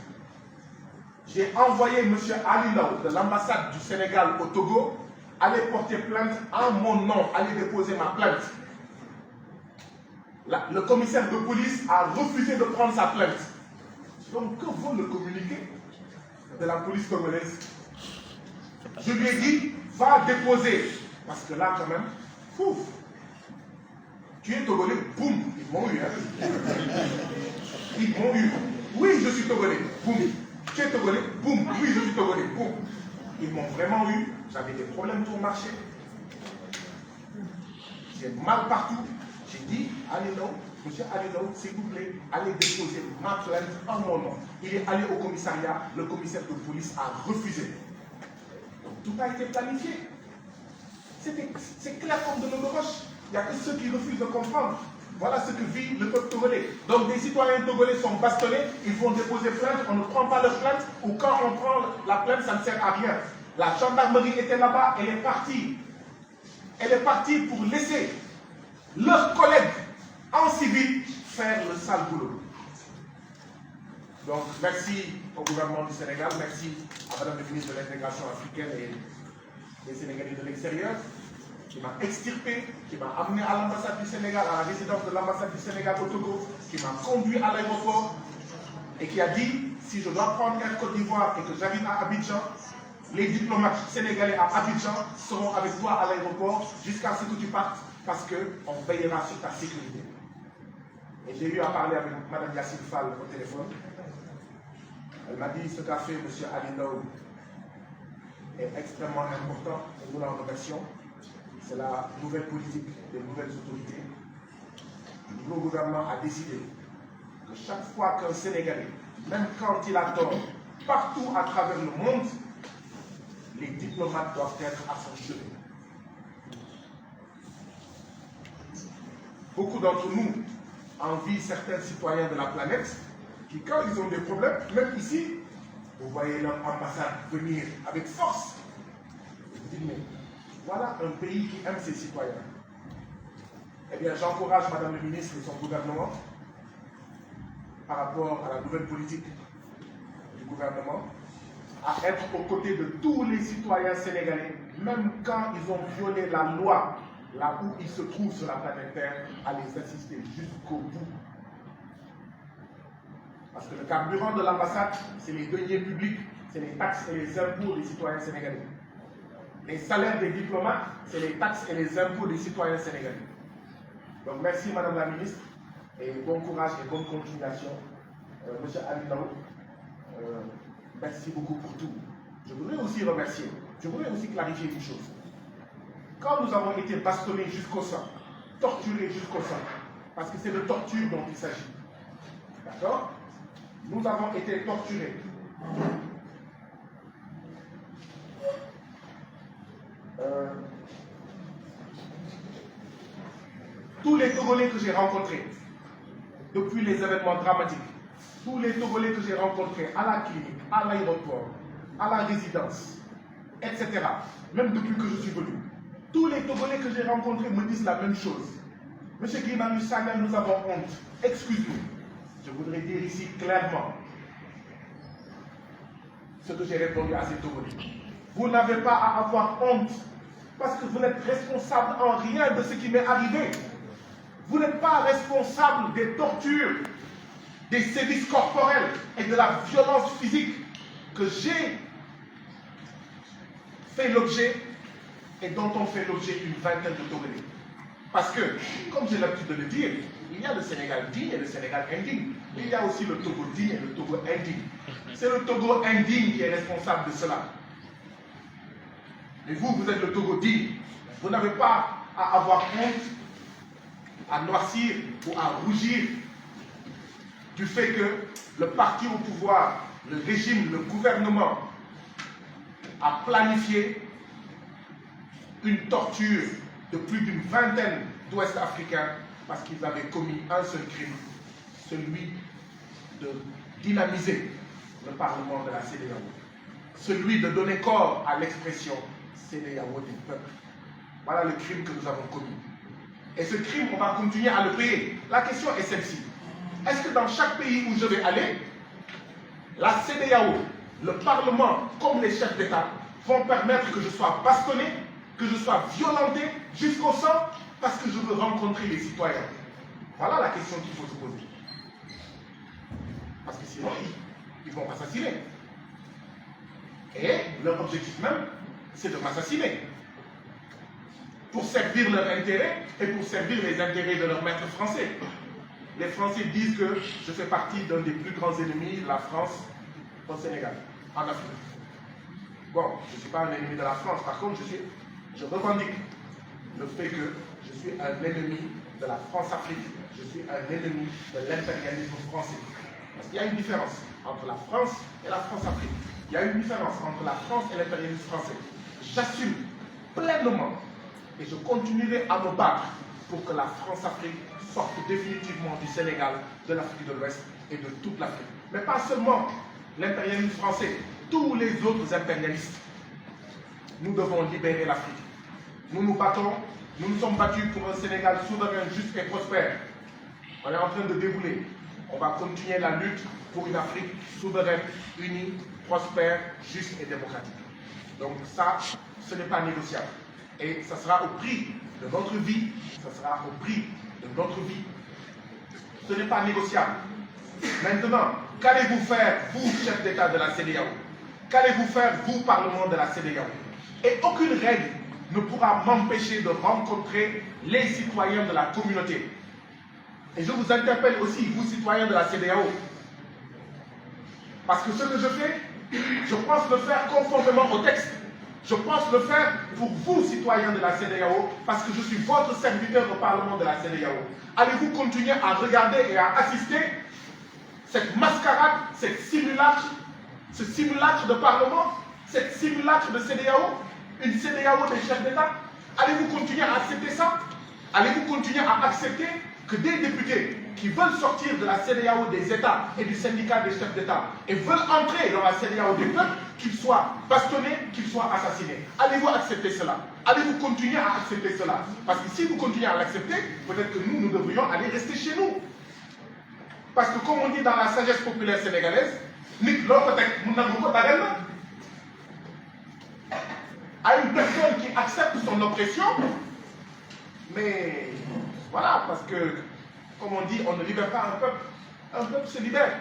J'ai envoyé M. Ali Ndao de l'ambassade du Sénégal au Togo aller porter plainte en mon nom, aller déposer ma plainte. Le commissaire de police a refusé de prendre sa plainte. Donc, que vaut le communiqué de la police congolaise? Je lui ai dit, va déposer. Parce que là, quand même, pouf, tu es togolais, boum, ils m'ont eu. Hein. Ils m'ont eu. Oui, je suis togolais, boum. Tu es togolais, boum. Oui, je suis togolais, boum. Ils m'ont vraiment eu. J'avais des problèmes pour marcher. J'ai mal partout. J'ai dit, allez là, monsieur, allez là, s'il vous plaît, allez déposer ma plainte en mon nom. Il est allé au commissariat, le commissaire de police a refusé. Donc tout a été planifié. C'est clair comme de l'eau de roche. Il n'y a que ceux qui refusent de comprendre. Voilà ce que vit le peuple togolais. Donc des citoyens togolais sont bastonnés, ils vont déposer plainte, on ne prend pas leur plainte, ou quand on prend la plainte, ça ne sert à rien. La gendarmerie était là-bas, elle est partie. Elle est partie pour laisser leurs collègues en civil faire le sale boulot. Donc, merci au gouvernement du Sénégal, merci à Madame le ministre de l'Intégration africaine et des Sénégalais de l'extérieur, qui m'a extirpé, qui m'a amené à l'ambassade du Sénégal, à la résidence de l'ambassade du Sénégal au Togo, qui m'a conduit à l'aéroport et qui a dit, si je dois prendre Air Côte d'Ivoire et que j'arrive à Abidjan, les diplomates sénégalais à Abidjan seront avec toi à l'aéroport jusqu'à ce que tu partes, parce qu'on veillera sur ta sécurité. Et j'ai eu à parler avec Mme Yassine Fall au téléphone. Elle m'a dit ce qu'a fait M. Ali Ndao est extrêmement important et nous l'en remercions. C'est la nouvelle politique des nouvelles autorités. Le nouveau gouvernement a décidé que chaque fois qu'un Sénégalais, même quand il a tort, partout à travers le monde, les diplomates doivent être à son chevet. Beaucoup d'entre nous envient certains citoyens de la planète qui, quand ils ont des problèmes, même ici, vous voyez leur ambassade venir avec force. Et vous dites, mais voilà un pays qui aime ses citoyens. Eh bien, j'encourage Madame le ministre et son gouvernement par rapport à la nouvelle politique du gouvernement à être aux côtés de tous les citoyens sénégalais, même quand ils ont violé la loi, là où ils se trouvent sur la planète Terre, à les assister jusqu'au bout. Parce que le carburant de l'ambassade, c'est les deniers publics, c'est les taxes et les impôts des citoyens sénégalais. Les salaires des diplomates, c'est les taxes et les impôts des citoyens sénégalais. Donc merci Madame la Ministre, et bon courage et bonne continuation. Monsieur Ali Ndao, merci beaucoup pour tout. Je voudrais aussi remercier, je voudrais aussi clarifier une chose. Quand nous avons été bastonnés jusqu'au sang, torturés jusqu'au sang, parce que c'est de torture dont il s'agit, d'accord? Nous avons été torturés. Tous les Togolais que j'ai rencontrés, depuis les événements dramatiques, tous les Togolais que j'ai rencontrés à la clinique, à l'aéroport, à la résidence, etc., même depuis que je suis venu, tous les Togolais que j'ai rencontrés me disent la même chose. Monsieur Guy Marius Sagna, nous avons honte. Excuse-nous. Je voudrais dire ici clairement ce que j'ai répondu à ces Togolais. Vous n'avez pas à avoir honte parce que vous n'êtes responsable en rien de ce qui m'est arrivé. Vous n'êtes pas responsable des tortures, des sévices corporels et de la violence physique que j'ai fait l'objet et dont on fait l'objet une vingtaine de Togolais. Parce que, comme j'ai l'habitude de le dire, il y a le Sénégal digne et le Sénégal indigne. Mais il y a aussi le Togo digne et le Togo indigne. C'est le Togo indigne qui est responsable de cela. Et vous, vous êtes le Togo digne. Vous n'avez pas à avoir honte, à noircir ou à rougir du fait que le parti au pouvoir, le régime, le gouvernement a planifié une torture de plus d'une vingtaine d'Ouest-Africains parce qu'ils avaient commis un seul crime, celui de dynamiser le Parlement de la CEDEAO, celui de donner corps à l'expression CEDEAO des peuples. Voilà le crime que nous avons commis. Et ce crime, on va continuer à le payer. La question est celle-ci. Est-ce que dans chaque pays où je vais aller, la CEDEAO, le Parlement, comme les chefs d'État, vont permettre que je sois bastonné, que je sois violenté jusqu'au sang, parce que je veux rencontrer les citoyens? Voilà la question qu'il faut se poser. Parce que sinon, ils vont m'assassiner. Et leur objectif même, c'est de m'assassiner. Pour servir leur intérêt et pour servir les intérêts de leurs maîtres français. Les Français disent que je fais partie d'un des plus grands ennemis de la France au Sénégal, en Afrique. Bon, je ne suis pas un ennemi de la France, par contre, je revendique le fait que je suis un ennemi de la France-Afrique, je suis un ennemi de l'impérialisme français. Parce qu'il y a une différence entre la France et la France-Afrique. Il y a une différence entre la France et l'impérialisme français. J'assume pleinement et je continuerai à me battre pour que la France-Afrique sorte définitivement du Sénégal, de l'Afrique de l'Ouest et de toute l'Afrique. Mais pas seulement l'impérialisme français, tous les autres impérialistes. Nous devons libérer l'Afrique. Nous nous battons, nous nous sommes battus pour un Sénégal souverain, juste et prospère. On est en train de dérouler. On va continuer la lutte pour une Afrique souveraine, unie, prospère, juste et démocratique. Donc ça, ce n'est pas négociable. Et ça sera au prix de notre vie, ça sera au prix de notre vie. Ce n'est pas négociable. Maintenant, qu'allez-vous faire, vous, chef d'État de la CEDEAO? Qu'allez-vous faire, vous, Parlement de la CEDEAO? Et aucune règle ne pourra m'empêcher de rencontrer les citoyens de la communauté. Et je vous interpelle aussi, vous, citoyens de la CEDEAO. Parce que ce que je fais, je pense le faire conformément au texte. Je pense le faire pour vous, citoyens de la CEDEAO, parce que je suis votre serviteur au Parlement de la CEDEAO. Allez-vous continuer à regarder et à assister cette mascarade, cette ce simulacre de Parlement, cette simulacre de CEDEAO, une CEDEAO des chefs d'État? Allez-vous continuer à accepter ça? Allez-vous continuer à accepter que des députés qui veulent sortir de la CEDEAO des États et du syndicat des chefs d'État et veulent entrer dans la CEDEAO des peuples, qu'ils soient bastonnés, qu'ils soient assassinés? Allez-vous accepter cela? Allez-vous continuer à accepter cela? Parce que si vous continuez à l'accepter, peut-être que nous devrions aller rester chez nous. Parce que comme on dit dans la sagesse populaire sénégalaise, à une personne qui accepte son oppression, mais voilà, parce que, comme on dit, on ne libère pas un peuple. Un peuple se libère.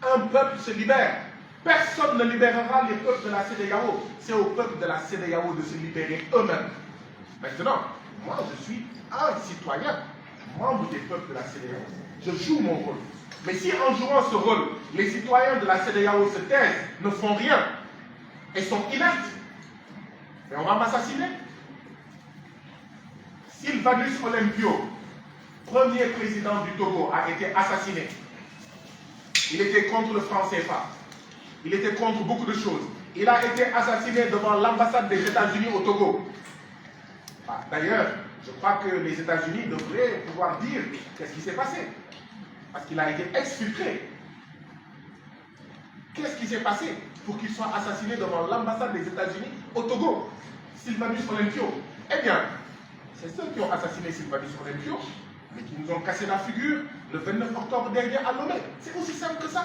Un peuple se libère. Personne ne libérera les peuples de la CEDEAO. C'est au peuple de la CEDEAO de se libérer eux-mêmes. Maintenant, moi je suis un citoyen, membre des peuples de la CEDEAO. Je joue mon rôle. Mais si en jouant ce rôle, les citoyens de la CEDEAO se taisent, ne font rien, et sont inertes, mais on va m'assassiner. Sylvanus Olympio, premier président du Togo, a été assassiné. Il était contre le franc CFA. Il était contre beaucoup de choses. Il a été assassiné devant l'ambassade des États-Unis au Togo. D'ailleurs, je crois que les États-Unis devraient pouvoir dire qu'est-ce qui s'est passé. Parce qu'il a été exfiltré. Qu'est-ce qui s'est passé pour qu'il soit assassiné devant l'ambassade des États-Unis au Togo? Sylvanus Olympio. Eh bien, c'est ceux qui ont assassiné Sylvanus Olympio, mais qui nous ont cassé la figure le 29 octobre dernier à Lomé. C'est aussi simple que ça.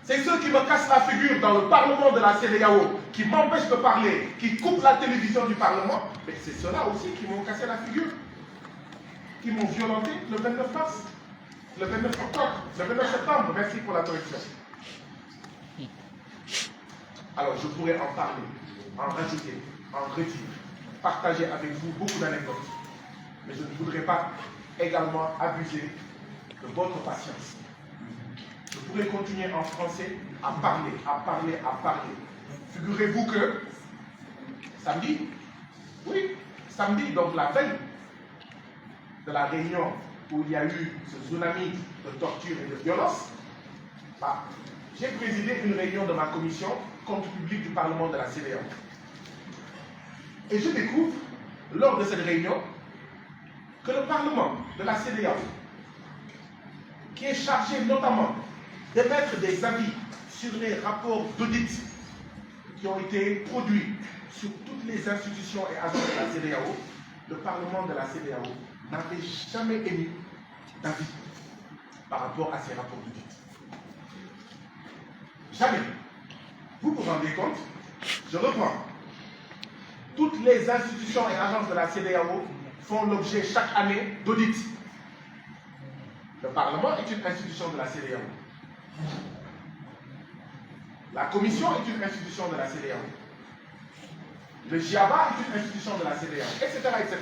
C'est ceux qui me cassent la figure dans le Parlement de la CEDEAO, qui m'empêchent de parler, qui coupent la télévision du Parlement, mais c'est ceux-là aussi qui m'ont cassé la figure, qui m'ont violenté le 29 mars, le 29 octobre, le 29 septembre. Merci pour la correction. Alors, je pourrais en parler, en rajouter, en retirer, partager avec vous beaucoup d'anecdotes. Mais je ne voudrais pas également abuser de votre patience. Je pourrais continuer en français à parler, à parler, à parler. Figurez-vous que samedi, oui, samedi, donc la veille de la réunion où il y a eu ce tsunami de torture et de violence, j'ai présidé une réunion de ma commission comptes publics du Parlement de la CEDEAO. Et je découvre, lors de cette réunion, que le Parlement de la CEDEAO, qui est chargé notamment d'émettre des avis sur les rapports d'audit qui ont été produits sur toutes les institutions et agences de la CEDEAO, le Parlement de la CEDEAO n'avait jamais émis d'avis par rapport à ces rapports d'audit. Jamais. Vous vous rendez compte? Je reprends. Toutes les institutions et agences de la CEDEAO font l'objet chaque année d'audits. Le Parlement est une institution de la CEDEAO. La Commission est une institution de la CEDEAO. Le GIABA est une institution de la CEDEAO, etc., etc.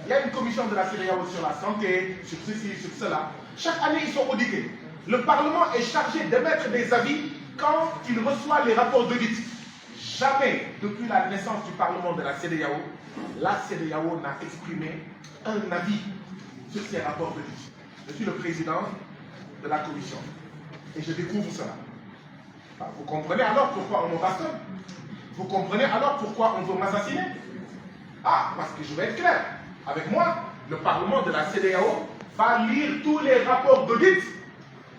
Il y a une commission de la CEDEAO sur la santé, sur ceci, sur cela. Chaque année, ils sont audités. Le Parlement est chargé d'émettre des avis quand il reçoit les rapports d'audit. Jamais, depuis la naissance du Parlement de la CEDEAO n'a exprimé un avis sur ces rapports d'audit. Je suis le président de la commission et je découvre cela. Vous comprenez alors pourquoi on me bastonne? Vous comprenez alors pourquoi on veut m'assassiner? Ah, parce que je vais être clair. Avec moi, le Parlement de la CEDEAO va lire tous les rapports d'audit.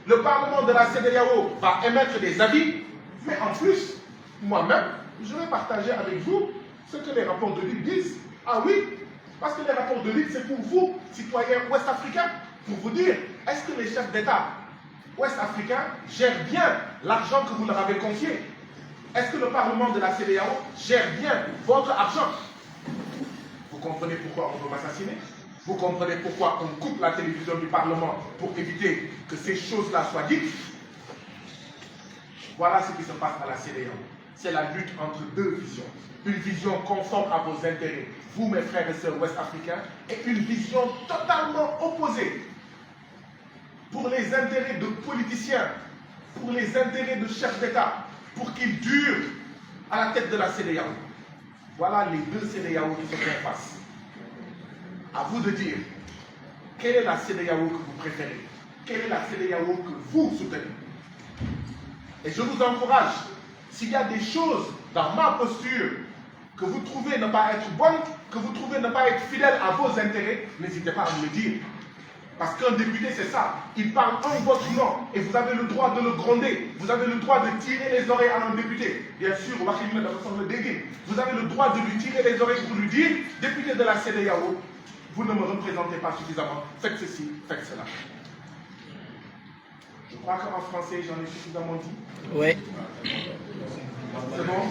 Le Parlement de la CEDEAO va émettre des avis. Mais en plus, moi-même, je vais partager avec vous ce que les rapports d'audit disent. Ah oui, parce que les rapports d'audit, c'est pour vous, citoyens ouest-africains, pour vous dire, est-ce que les chefs d'État ouest-africains gèrent bien l'argent que vous leur avez confié? Est-ce que le Parlement de la CEDEAO gère bien votre argent? Vous comprenez pourquoi on veut m'assassiner? Vous comprenez pourquoi on coupe la télévision du Parlement pour éviter que ces choses-là soient dites? Voilà ce qui se passe à la CEDEAO. C'est la lutte entre deux visions. Une vision conforme à vos intérêts, vous mes frères et sœurs ouest-africains, et une vision totalement opposée pour les intérêts de politiciens, pour les intérêts de chefs d'État, pour qu'ils durent à la tête de la CEDEAO. Voilà les deux CEDEAO qui se font face. À vous de dire, quelle est la CEDEAO que vous préférez? Quelle est la CEDEAO que vous soutenez? Et je vous encourage, s'il y a des choses dans ma posture que vous trouvez ne pas être bonnes, que vous trouvez ne pas être fidèles à vos intérêts, n'hésitez pas à me le dire. Parce qu'un député, c'est ça. Il parle en votre nom et vous avez le droit de le gronder. Vous avez le droit de tirer les oreilles à un député. Bien sûr, vous avez le droit de lui tirer les oreilles pour lui dire, député de la CEDEAO, vous ne me représentez pas suffisamment. Faites ceci, faites cela. Je crois qu'en français, j'en ai suffisamment dit. Oui. C'est bon?